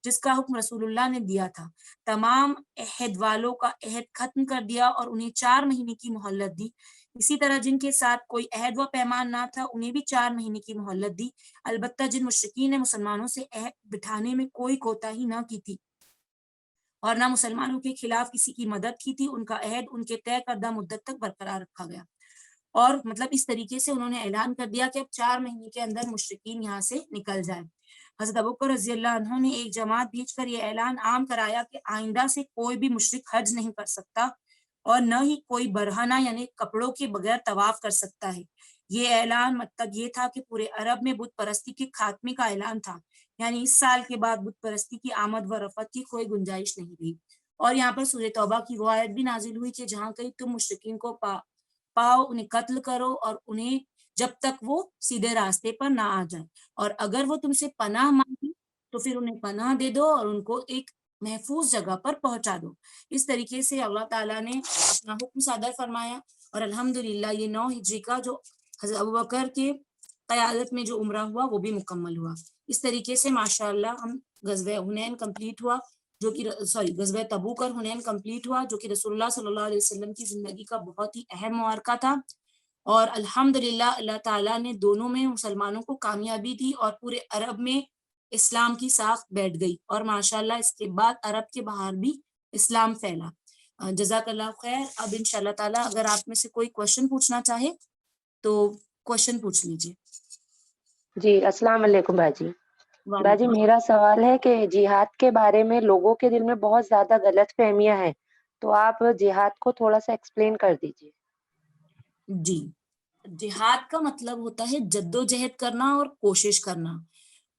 [SPEAKER 1] جس کا حکم رسول اللہ نے دیا تھا۔ تمام عہد والوں کا عہد ختم کر دیا اور انہیں 4 مہینے کی مہلت دی۔ اسی طرح جن کے ساتھ کوئی عہد و پیمان نہ تھا انہیں بھی 4 مہینے کی مہلت دی، البتہ جن مشرکین نے مسلمانوں سے عہد بٹھانے میں کوئی کوتاہی نہ کی تھی اور نہ مسلمانوں کے خلاف کسی کی مدد کی تھی، ان کا عہد ان کے طے کردہ مدت تک برقرار رکھا گیا۔ اور مطلب اس طریقے سے انہوں نے اعلان کر دیا کہ اب 4 مہینے کے اندر مشرکین یہاں سے نکل جائیں۔ حضرت ابوبکر رضی اللہ عنہ نے ایک جماعت بھیج کر یہ اعلان عام کرایا کہ آئندہ سے کوئی بھی مشرک حج نہیں کر سکتا اور نہ ہی کوئی برہنہ یعنی کپڑوں کے بغیر طواف کر سکتا ہے۔ یہ اعلان مطلب یہ تھا کہ پورے عرب میں بت پرستی کے خاتمے کا اعلان تھا، یعنی اس سال کے بعد بت پرستی کی آمد و رفت کی کوئی گنجائش نہیں رہی۔ اور یہاں پر سورہ توبہ کی وہ آیت بھی نازل ہوئی کہ جہاں کہیں تم مشرکین کو پاؤ انہیں قتل کرو اور انہیں جب تک وہ سیدھے راستے پر نہ آ جائے، اور اگر وہ تم سے پناہ مانگی تو پھر انہیں پناہ دے دو اور ان کو ایک محفوظ جگہ پر پہنچا دو۔ اس طریقے سے اللہ تعالیٰ نے اپنا حکم صادر فرمایا، اور الحمدللہ یہ 9 ہجری کا جو حضرت ابوبکر کے قیادت میں جو عمرہ ہوا وہ بھی مکمل ہوا۔ اس طریقے سے ماشاءاللہ ہم غزوہ حنین کمپلیٹ ہوا جو کہ غزوہ تبوک اور حنین کمپلیٹ ہوا جو کہ رسول اللہ صلی اللہ علیہ وسلم کی زندگی کا بہت ہی اہم معرکہ تھا، اور الحمدللہ اللہ تعالیٰ نے دونوں میں مسلمانوں کو کامیابی دی اور پورے عرب میں اسلام کی ساخت بیٹھ گئی، اور ماشاءاللہ اس کے بعد عرب کے باہر بھی اسلام پھیلا۔ جزاک اللہ خیر۔ اب انشاءاللہ تعالیٰ اگر آپ میں سے کوئی کوشچن پوچھنا چاہے تو کوشچن پوچھ لیجیے۔
[SPEAKER 2] جی السلام علیکم باجی۔ باجی
[SPEAKER 1] وعلیکم
[SPEAKER 2] میرا سوال ہے کہ جہاد کے بارے میں لوگوں کے دل میں بہت زیادہ غلط فہمیاں ہیں، تو آپ جہاد کو تھوڑا سا ایکسپلین کر دیجیے۔
[SPEAKER 1] جی، جہاد کا مطلب ہوتا ہے جد و جہد کرنا اور کوشش کرنا،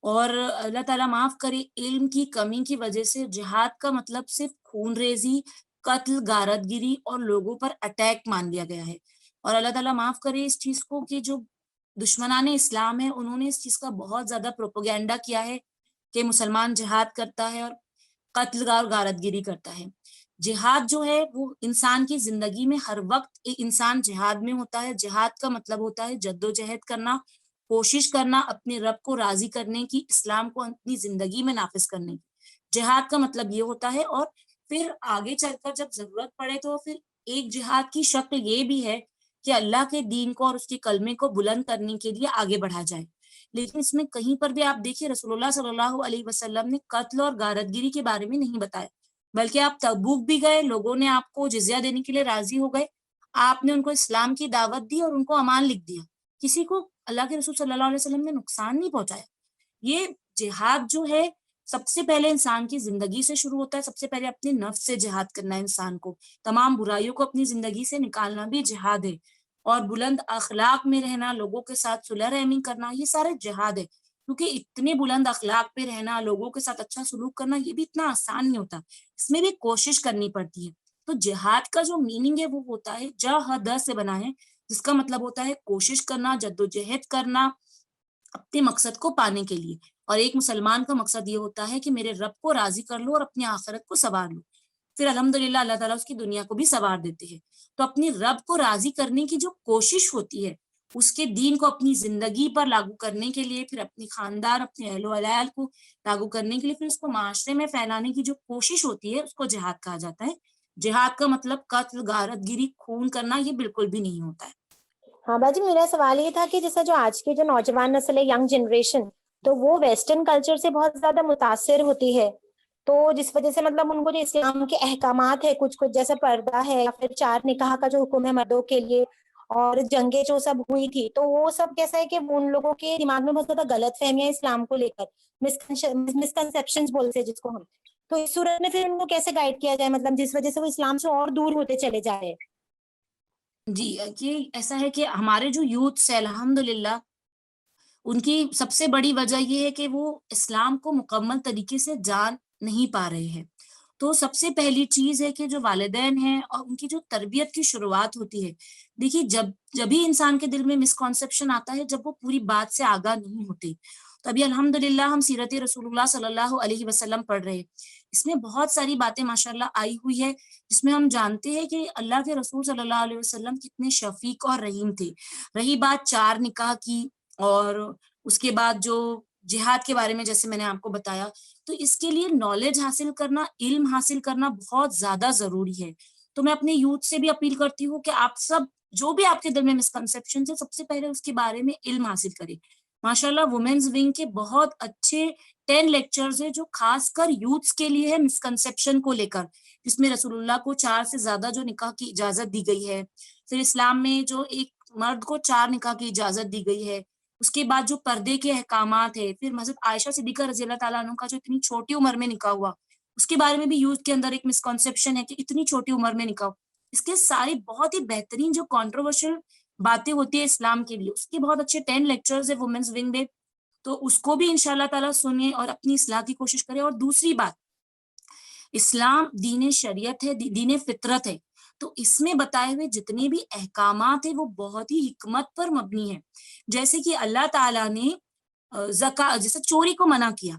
[SPEAKER 1] اور اللہ تعالیٰ معاف کرے علم کی کمی کی وجہ سے جہاد کا مطلب صرف خون ریزی، قتل، غارت گری اور لوگوں پر اٹیک مان لیا گیا ہے، اور اللہ تعالیٰ معاف کرے اس چیز کو کہ جو دشمنان اسلام ہے انہوں نے اس چیز کا بہت زیادہ پروپیگنڈا کیا ہے کہ مسلمان جہاد کرتا ہے اور قتل اور غارت گیری کرتا ہے. جہاد جو ہے وہ انسان کی زندگی میں ہر وقت ایک انسان جہاد میں ہوتا ہے. جہاد کا مطلب ہوتا ہے جد و جہد کرنا، کوشش کرنا اپنے رب کو راضی کرنے کی، اسلام کو اپنی زندگی میں نافذ کرنے کی. جہاد کا مطلب یہ ہوتا ہے. اور پھر آگے چل کر جب ضرورت پڑے تو پھر ایک جہاد کی شکل یہ بھی ہے کہ اللہ کے دین کو اور اس کے کلمے کو بلند کرنے کے لیے آگے بڑھا جائے. لیکن اس میں کہیں پر بھی آپ دیکھیے رسول اللہ صلی اللہ علیہ وسلم نے قتل اور غارت گیری کے بارے میں نہیں بتایا، بلکہ آپ تبوک بھی گئے، لوگوں نے آپ کو جزیہ دینے کے لیے راضی ہو گئے، آپ نے ان کو اسلام کی دعوت دی اور ان کو امان لکھ دیا. کسی کو اللہ کے رسول صلی اللہ علیہ وسلم نے نقصان نہیں پہنچایا. یہ جہاد جو ہے سب سے پہلے انسان کی زندگی سے شروع ہوتا ہے. سب سے پہلے اپنے نفس سے جہاد کرنا ہے انسان کو، تمام برائیوں کو اپنی زندگی سے نکالنا بھی جہاد ہے. اور بلند اخلاق میں رہنا، لوگوں کے ساتھ صلح رحمی کرنا، یہ سارے جہاد ہے. کیونکہ اتنے بلند اخلاق پہ رہنا، لوگوں کے ساتھ اچھا سلوک کرنا، یہ بھی اتنا آسان نہیں ہوتا، اس میں بھی کوشش کرنی پڑتی ہے. تو جہاد کا جو میننگ ہے وہ ہوتا ہے جہاد سے بنا ہے، جس کا مطلب ہوتا ہے کوشش کرنا، جد و جہد کرنا اپنے مقصد کو پانے کے لیے. اور ایک مسلمان کا مقصد یہ ہوتا ہے کہ میرے رب کو راضی کر لو اور اپنی آخرت کو سنوار لو. پھر الحمدللہ اللہ تعالیٰ اس کی دنیا کو بھی سنوار دیتے ہیں. تو اپنی رب کو راضی کرنے کی جو کوشش ہوتی ہے، اس کے دین کو اپنی زندگی پر لاگو کرنے کے لیے، پھر اپنی خاندان، اپنے اہل و عیال کو لاگو کرنے کے لیے، پھر اس کو معاشرے میں پھیلانے کی جو کوشش ہوتی ہے، اس کو جہاد کہا جاتا ہے. جہاد کا مطلب قتل، غارت گیری، خون کرنا یہ بالکل بھی نہیں ہوتا ہے.
[SPEAKER 3] ہاں باجی، میرا سوال یہ تھا کہ جیسا جو آج کی جو نوجوان نسل ہے، ینگ جنریشن، تو وہ ویسٹرن کلچر سے بہت زیادہ متاثر ہوتی ہے. تو جس وجہ سے مطلب ان کو جو اسلام کے احکامات ہے، کچھ جیسے پردہ ہے یا پھر 4 نکاح کا جو حکم ہے مردوں کے لیے، اور جنگیں جو سب ہوئی تھی، تو وہ سب کیسا ہے کہ ان لوگوں کے دماغ میں بہت زیادہ غلط فہمیاں اسلام کو لے کر، مسکنسیپشن بولتے ہیں جس کو ہم. تو اس صورت میں پھر ان کو کیسے گائیڈ کیا جائے، مطلب جس وجہ سے وہ اسلام سے اور دور ہوتے چلے جا رہے ہیں.
[SPEAKER 1] جی، یہ ایسا ہے کہ ہمارے جو یوتھ ہے الحمدللہ، ان کی سب سے بڑی وجہ یہ ہے کہ وہ اسلام کو مکمل طریقے سے جان نہیں پا رہے ہیں. تو سب سے پہلی چیز ہے کہ جو والدین ہیں اور ان کی جو تربیت کی شروعات ہوتی ہے. دیکھیے جب ہی انسان کے دل میں مسکانسیپشن آتا ہے جب وہ پوری بات سے آگاہ نہیں ہوتے. تو ابھی الحمدللہ ہم سیرت رسول اللہ صلی اللہ علیہ وسلم پڑھ رہے ہیں. اس میں بہت ساری باتیں ماشاءاللہ آئی ہوئی ہے، جس میں ہم جانتے ہیں کہ اللہ کے رسول صلی اللہ علیہ وسلم کتنے شفیق اور رحیم تھے. رہی بات 4 نکاح کی اور اس کے بعد جو جہاد کے بارے میں جیسے میں نے آپ کو بتایا، تو اس کے لیے نالج حاصل کرنا، علم حاصل کرنا بہت زیادہ ضروری ہے. تو میں اپنے یوتھ سے بھی اپیل کرتی ہوں کہ آپ سب جو بھی آپ کے دل میں مسکنسیپشن ہے، سب سے پہلے اس کے بارے میں علم حاصل کریں. ماشاءاللہ وومنز ونگ کے بہت اچھے 10 لیکچرز ہیں جو خاص کر یوتھس کے لیے ہے مسکنسیپشن کو لے کر، جس میں رسول اللہ کو 4 سے زیادہ جو نکاح کی اجازت دی گئی ہے. پھر اسلام میں جو ایک مرد کو 4 نکاح کی اجازت دی گئی ہے. اس کے بعد جو پردے کے احکامات ہے، پھر حضرت عائشہ صدیقہ رضی اللہ تعالیٰ عنہ کا جو اتنی چھوٹی عمر میں نکاح ہوا، اس کے بارے میں بھی یوتھ کے اندر ایک مسکنسیپشن ہے کہ اتنی چھوٹی عمر میں نکاح. اس کے ساری بہت ہی بہترین جو کنٹروورشل باتیں ہوتی ہے اسلام کے لیے، اس کے بہت اچھے 10 لیکچرز ہے وومنز ونگ میں. تو اس کو بھی انشاءاللہ تعالیٰ سنیں اور اپنی اصلاح کی کوشش کریں. اور دوسری بات، اسلام دین شریعت ہے، دین فطرت ہے. تو اس میں بتائے ہوئے جتنے بھی احکامات ہیں وہ بہت ہی حکمت پر مبنی ہے. جیسے کہ اللہ تعالیٰ نے جیسے چوری کو منع کیا،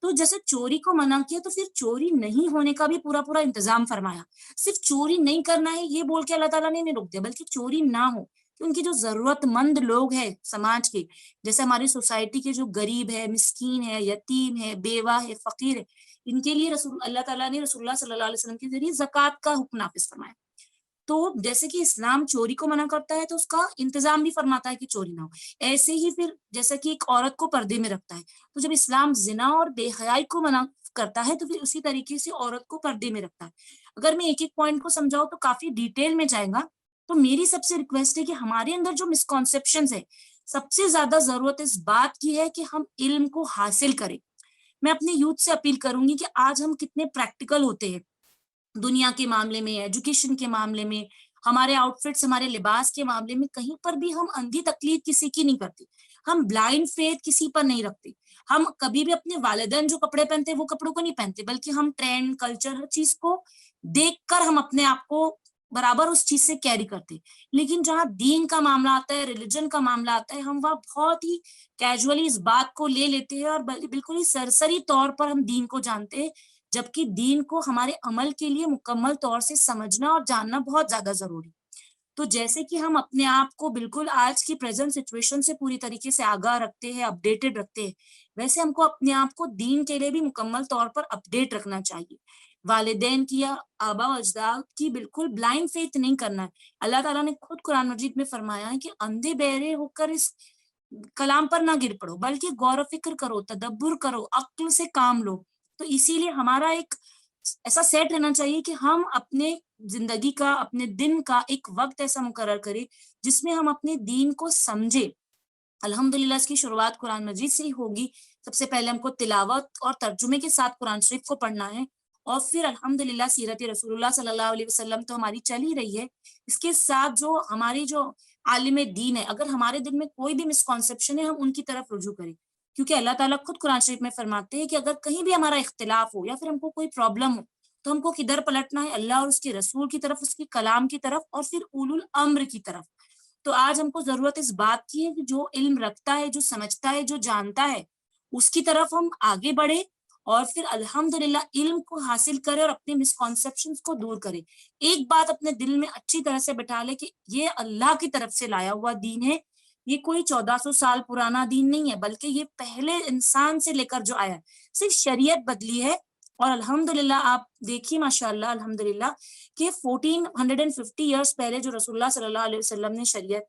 [SPEAKER 1] تو جیسے چوری کو منع کیا تو پھر چوری نہیں ہونے کا بھی پورا انتظام فرمایا. صرف چوری نہیں کرنا ہے یہ بول کے اللہ تعالیٰ نے نہیں روک دیا، بلکہ چوری نہ ہو کہ ان کی جو ضرورت مند لوگ ہیں سماج کے، جیسے ہماری سوسائٹی کے جو غریب ہے، مسکین ہے، یتیم ہے، بیوہ ہے، فقیر ہے، ان کے لیے اللہ تعالیٰ نے رسول اللہ صلی اللہ علیہ وسلم کے ذریعے زکوٰۃ کا حکم نافذ فرمایا. تو جیسے کہ اسلام چوری کو منع کرتا ہے تو اس کا انتظام بھی فرماتا ہے کہ چوری نہ ہو. ایسے ہی پھر جیسا کہ ایک عورت کو پردے میں رکھتا ہے، تو جب اسلام زنا اور بے حیائی کو منع کرتا ہے تو پھر اسی طریقے سے عورت کو پردے میں رکھتا ہے. اگر میں ایک ایک پوائنٹ کو سمجھاؤں تو کافی ڈیٹیل میں جائے گا. تو میری سب سے ریکویسٹ ہے کہ ہمارے اندر جو مسکانسیپشنز ہے، سب سے زیادہ ضرورت اس بات کی ہے کہ ہم علم کو حاصل کریں. میں اپنے یوتھ سے اپیل کروں گی کہ آج ہم کتنے پریکٹیکل ہوتے ہیں دنیا کے معاملے میں، ایجوکیشن کے معاملے میں، ہمارے آؤٹ فٹس، ہمارے لباس کے معاملے میں کہیں پر بھی ہم اندھی تقلید کسی کی نہیں کرتے، ہم بلائنڈ فیتھ کسی پر نہیں رکھتے. ہم کبھی بھی اپنے والدین جو کپڑے پہنتے وہ کپڑوں کو نہیں پہنتے، بلکہ ہم ٹرینڈ، کلچر، ہر چیز کو دیکھ کر ہم اپنے آپ کو برابر اس چیز سے کیری کرتے. لیکن جہاں دین کا معاملہ آتا ہے، ریلیجن کا معاملہ آتا ہے، ہم وہاں بہت ہی کیجولی اس بات کو لے لیتے ہیں اور بالکل ہی سرسری طور پر ہم دین کو جانتے ہیں، جبکہ دین کو ہمارے عمل کے لیے مکمل طور سے سمجھنا اور جاننا بہت زیادہ ضروری. تو جیسے کہ ہم اپنے آپ کو بالکل آج کی پریزنٹ سچویشن سے پوری طریقے سے آگاہ رکھتے ہیں, اپڈیٹڈ رکھتے ہیں, ویسے ہم کو اپنے آپ کو دین کے لیے بھی مکمل طور پر اپڈیٹ رکھنا چاہیے. والدین کی یا آبا و اجداد کی بالکل بلائنڈ فیتھ نہیں کرنا ہے. اللہ تعالیٰ نے خود قرآن مجید میں فرمایا ہے کہ اندھے بہرے ہو کر اس کلام پر نہ گر پڑو, بلکہ غور و فکر کرو, تدبر کرو, عقل سے کام لو. تو اسی لیے ہمارا ایک ایسا سیٹ رہنا چاہیے کہ ہم اپنے زندگی کا, اپنے دن کا ایک وقت ایسا مقرر کریں جس میں ہم اپنے دین کو سمجھے. الحمدللہ اس کی شروعات قرآن مجید سے ہی ہوگی. سب سے پہلے ہم کو تلاوت اور ترجمے کے ساتھ قرآن شریف کو پڑھنا ہے, اور پھر الحمدللہ سیرت رسول اللہ صلی اللہ علیہ وسلم تو ہماری چل ہی رہی ہے. اس کے ساتھ جو ہماری جو عالم دین ہے, اگر ہمارے دل میں کوئی بھی مسکانسیپشن ہے ہم ان کی طرف رجوع کریں, کیونکہ اللہ تعالیٰ خود قرآن شریف میں فرماتے ہیں کہ اگر کہیں بھی ہمارا اختلاف ہو یا پھر ہم کو کوئی پرابلم ہو تو ہم کو کدھر پلٹنا ہے, اللہ اور اس کے رسول کی طرف, اس کے کلام کی طرف, اور پھر اولو الامر کی طرف. تو آج ہم کو ضرورت اس بات کی ہے کہ جو علم رکھتا ہے, جو سمجھتا ہے, جو جانتا ہے, اس کی طرف ہم آگے بڑھے, اور پھر الحمدللہ علم کو حاصل کرے اور اپنے مسکانسیپشنز کو دور کرے. ایک بات اپنے دل میں اچھی طرح سے بٹھا لے کہ یہ اللہ کی طرف سے لایا ہوا دین ہے, یہ کوئی 1400 سال پرانا دین نہیں ہے, بلکہ یہ پہلے انسان سے لے کر جو آیا ہے, صرف شریعت بدلی ہے. اور الحمدللہ آپ دیکھیے ماشاءاللہ الحمدللہ کہ 1450 ایئرس پہلے جو رسول اللہ صلی اللہ علیہ وسلم نے شریعت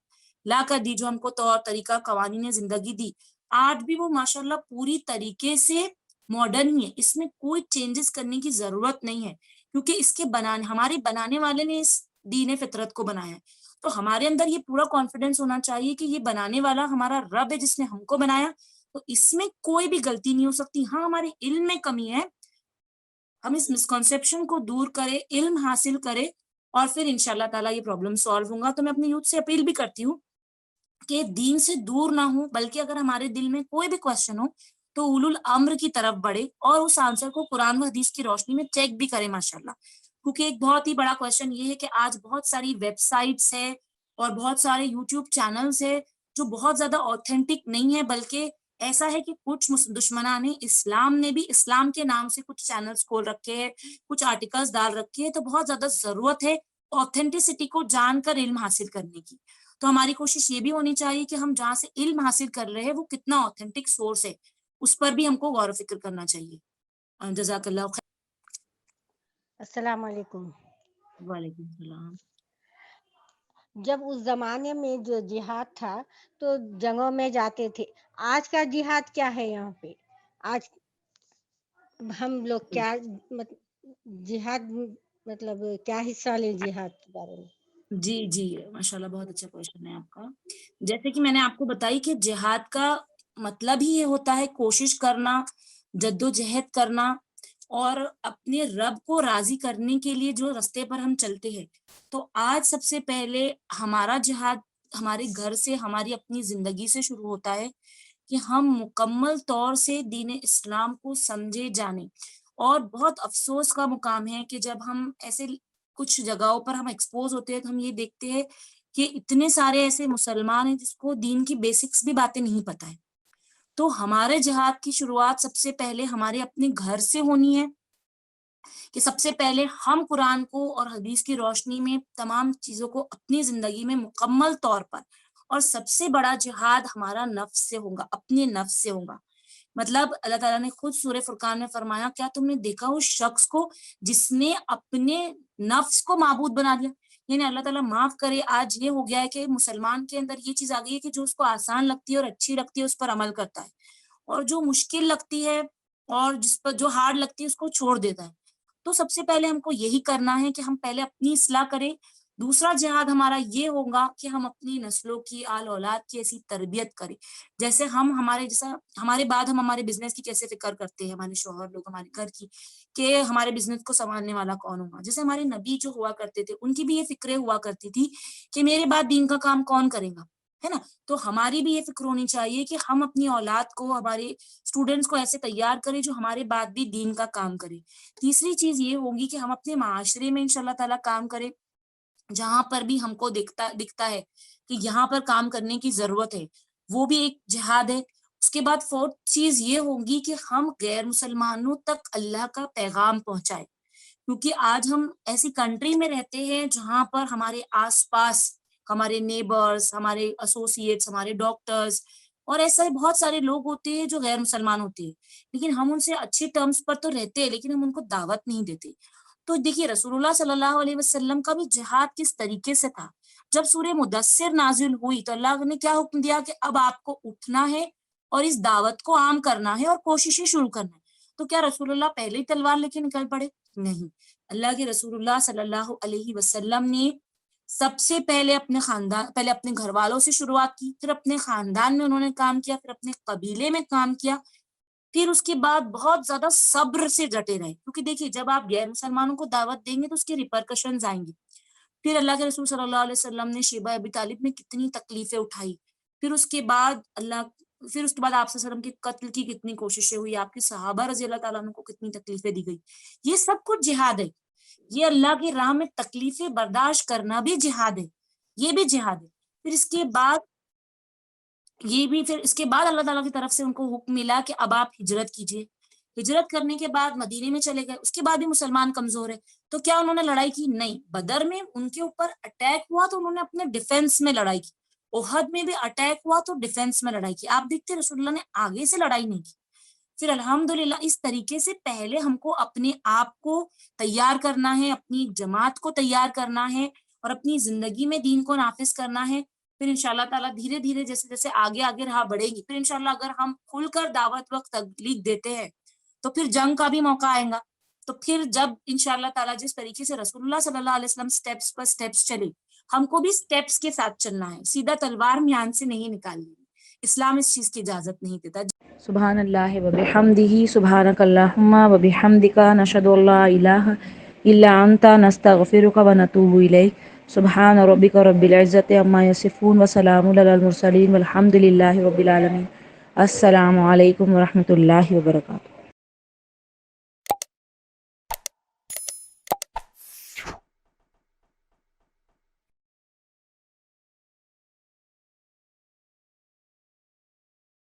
[SPEAKER 1] لا کر دی, جو ہم کو طور طریقہ قوانین زندگی دی, آج بھی وہ ماشاءاللہ پوری طریقے سے ماڈرن ہی ہے. اس میں کوئی چینجز کرنے کی ضرورت نہیں ہے, کیونکہ اس کے ہمارے بنانے والے نے اس دین فطرت کو بنایا ہے. تو ہمارے اندر یہ پورا کانفیڈنس ہونا چاہیے کہ یہ بنانے والا ہمارا رب ہے جس نے ہم کو بنایا, تو اس میں کوئی بھی غلطی نہیں ہو سکتی. ہاں ہمارے علم میں کمی ہے, ہم اس مسکنسیپشن کو دور کریں, علم حاصل کریں, اور پھر انشاءاللہ تعالیٰ یہ پرابلم سالو ہوں گا. تو میں اپنے یوتھ سے اپیل بھی کرتی ہوں کہ دین سے دور نہ ہوں, بلکہ اگر ہمارے دل میں کوئی بھی کوشچن ہو تو اولو الامر کی طرف بڑھے اور اس آنسر کو قرآن و حدیث کی روشنی میں چیک بھی کریں ماشاءاللہ. کیونکہ ایک بہت ہی بڑا کوشچن یہ ہے کہ آج بہت ساری ویب سائٹس ہے اور بہت سارے یوٹیوب چینلز ہے جو بہت زیادہ آتھینٹک نہیں ہے, بلکہ ایسا ہے کہ کچھ دشمنان اسلام نے بھی اسلام کے نام سے کچھ چینلز کھول رکھے ہیں, کچھ آرٹیکلز ڈال رکھے ہیں. تو بہت زیادہ ضرورت ہے آتھینٹسٹی کو جان کر علم حاصل کرنے کی. تو ہماری کوشش یہ بھی ہونی چاہیے کہ ہم جہاں سے علم حاصل کر رہے ہیں وہ کتنا آتھینٹک سورس ہے, اس پر بھی ہم کو غور و فکر کرنا چاہیے. جزاک اللہ خیر.
[SPEAKER 4] السلام علیکم.
[SPEAKER 1] وعلیکم السلام.
[SPEAKER 4] جب اس زمانے میں جو جہاد تھا تو جنگوں میں جاتے تھے, آج کا جہاد کیا ہے یہاں پہ؟ آج ہم لوگ کیا جہاد مطلب کیا حصہ لیں جہاد کے بارے میں؟
[SPEAKER 1] جی ماشاءاللہ بہت اچھا کوشچن ہے آپ کا. جیسے کہ میں نے آپ کو بتائی کہ جہاد کا مطلب ہی یہ ہوتا ہے کوشش کرنا, جدوجہد کرنا, اور اپنے رب کو راضی کرنے کے لیے جو راستے پر ہم چلتے ہیں. تو آج سب سے پہلے ہمارا جہاد ہمارے گھر سے, ہماری اپنی زندگی سے شروع ہوتا ہے کہ ہم مکمل طور سے دین اسلام کو سمجھے جانے. اور بہت افسوس کا مقام ہے کہ جب ہم ایسے کچھ جگہوں پر ہم ایکسپوز ہوتے ہیں تو ہم یہ دیکھتے ہیں کہ اتنے سارے ایسے مسلمان ہیں جس کو دین کی بیسکس بھی باتیں نہیں پتہ ہے. تو ہمارے جہاد کی شروعات سب سے پہلے ہمارے اپنے گھر سے ہونی ہے کہ سب سے پہلے ہم قرآن کو اور حدیث کی روشنی میں تمام چیزوں کو اپنی زندگی میں مکمل طور پر, اور سب سے بڑا جہاد ہمارا نفس سے ہوگا, اپنے نفس سے ہوگا. مطلب اللہ تعالیٰ نے خود سورہ فرقان میں فرمایا, کیا تم نے دیکھا اس شخص کو جس نے اپنے نفس کو معبود بنا دیا؟ یعنی اللہ تعالیٰ معاف کرے, آج یہ ہو گیا ہے کہ مسلمان کے اندر یہ چیز آ گئی ہے کہ جو اس کو آسان لگتی ہے اور اچھی لگتی ہے اس پر عمل کرتا ہے, اور جو مشکل لگتی ہے اور جس پر جو ہارڈ لگتی ہے اس کو چھوڑ دیتا ہے. تو سب سے پہلے ہم کو یہی کرنا ہے کہ ہم پہلے اپنی اصلاح کریں. دوسرا جہاد ہمارا یہ ہوگا کہ ہم اپنی نسلوں کی, آل اولاد کی ایسی تربیت کریں جیسے ہمارے بعد ہم ہمارے بزنس کی کیسے فکر کرتے ہیں, ہمارے شوہر لوگ, ہمارے گھر کی, کہ ہمارے بزنس کو سنبھالنے والا کون ہوگا. جیسے ہمارے نبی جو ہوا کرتے تھے ان کی بھی یہ فکریں ہوا کرتی تھی کہ میرے بعد دین کا کام کون کرے گا, ہے نا. تو ہماری بھی یہ فکر ہونی چاہیے کہ ہم اپنی اولاد کو, ہمارے اسٹوڈنٹس کو ایسے تیار کریں جو ہمارے بعد بھی دین کا کام کرے. تیسری چیز یہ ہوگی کہ ہم اپنے معاشرے میں انشاءاللہ تعالیٰ کام کریں جہاں پر بھی ہم کو دکھتا ہے کہ یہاں پر کام کرنے کی ضرورت ہے, وہ بھی ایک جہاد ہے. اس کے بعد 4 چیز یہ ہوگی کہ ہم غیر مسلمانوں تک اللہ کا پیغام پہنچائے، کیونکہ آج ہم ایسی کنٹری میں رہتے ہیں جہاں پر ہمارے آس پاس ہمارے نیبرز، ہمارے ایسوسیٹس، ہمارے ڈاکٹرز اور ایسے بہت سارے لوگ ہوتے ہیں جو غیر مسلمان ہوتے ہیں، لیکن ہم ان سے اچھے ٹرمز پر تو رہتے ہیں لیکن ہم ان کو دعوت نہیں دیتے۔ تو دیکھیے رسول اللہ صلی اللہ علیہ وسلم کا بھی جہاد کس طریقے سے تھا۔ جب سورہ مدثر نازل ہوئی تو اللہ نے کیا حکم دیا کہ اب آپ کو اٹھنا ہے اور اس دعوت کو عام کرنا ہے اور کوششیں شروع کرنا ہے۔ تو کیا رسول اللہ پہلے ہی تلوار لے کے نکل پڑے؟ نہیں، اللہ کے رسول اللہ صلی اللہ علیہ وسلم نے سب سے پہلے اپنے گھر والوں سے شروعات کی، پھر اپنے خاندان میں انہوں نے کام کیا، پھر اپنے قبیلے میں کام کیا، پھر اس کے بعد بہت زیادہ صبر سے ڈٹے رہے، کیونکہ دیکھیے جب آپ غیر مسلمانوں کو دعوت دیں گے تو اس کے ریپرکشنز آئیں گے۔ پھر اللہ کے رسول صلی اللہ علیہ وسلم نے شیبہ ابی طالب میں کتنی تکلیفیں اٹھائی، پھر اس کے بعد آپ صلی اللہ علیہ وسلم کے قتل کی کتنی کوششیں ہوئی، آپ کے صحابہ رضی اللہ تعالیٰ عنہ کو کتنی تکلیفیں دی گئی۔ یہ سب کچھ جہاد ہے، یہ اللہ کی راہ میں تکلیفیں برداشت کرنا بھی جہاد ہے، یہ بھی جہاد ہے۔ پھر اس کے بعد اللہ تعالیٰ کی طرف سے ان کو حکم ملا کہ اب آپ ہجرت کیجئے۔ ہجرت کرنے کے بعد مدینے میں چلے گئے، اس کے بعد بھی مسلمان کمزور ہے، تو کیا انہوں نے لڑائی کی؟ نہیں، بدر میں ان کے اوپر اٹیک ہوا تو انہوں نے اپنے ڈیفنس میں لڑائی کی، احد میں بھی اٹیک ہوا تو ڈیفنس میں لڑائی کی۔ آپ دیکھتے رسول اللہ نے آگے سے لڑائی نہیں کی۔ پھر الحمدللہ اس طریقے سے پہلے ہم کو اپنے آپ کو تیار کرنا ہے، اپنی جماعت کو تیار کرنا ہے اور اپنی زندگی میں دین کو نافذ کرنا ہے۔ پھر انشاءاللہ تعالیٰ دھیرے دھیرے جیسے جیسے آگے راہ بڑھے گی، پھر انشاءاللہ اگر ہم کھل کر دعوت وقت تبلیغ دیتے ہیں تو پھر جنگ کا بھی موقع آئے گا۔ تو پھر جب انشاءاللہ تعالیٰ جس طریقے سے رسول اللہ صلی اللہ علیہ وسلم سٹیپس پر سٹیپس چلے، ہم کو بھی سٹیپس کے ساتھ چلنا ہے، سیدھا تلوار میان سے نہیں نکالنی۔ اسلام اس چیز کی اجازت نہیں دیتا۔
[SPEAKER 5] سبحان اللہ و بحمدہ، سبحانک اللہم و بحمدک، نشہد ان لا الہ الا انت، نستغفرک و نتوب الیک۔ سبحان ربک رب العزت عما یصفون وسلام علی المرسلین والحمد للہ رب العالمین۔ السلام علیکم ورحمۃ اللہ وبرکاتہ۔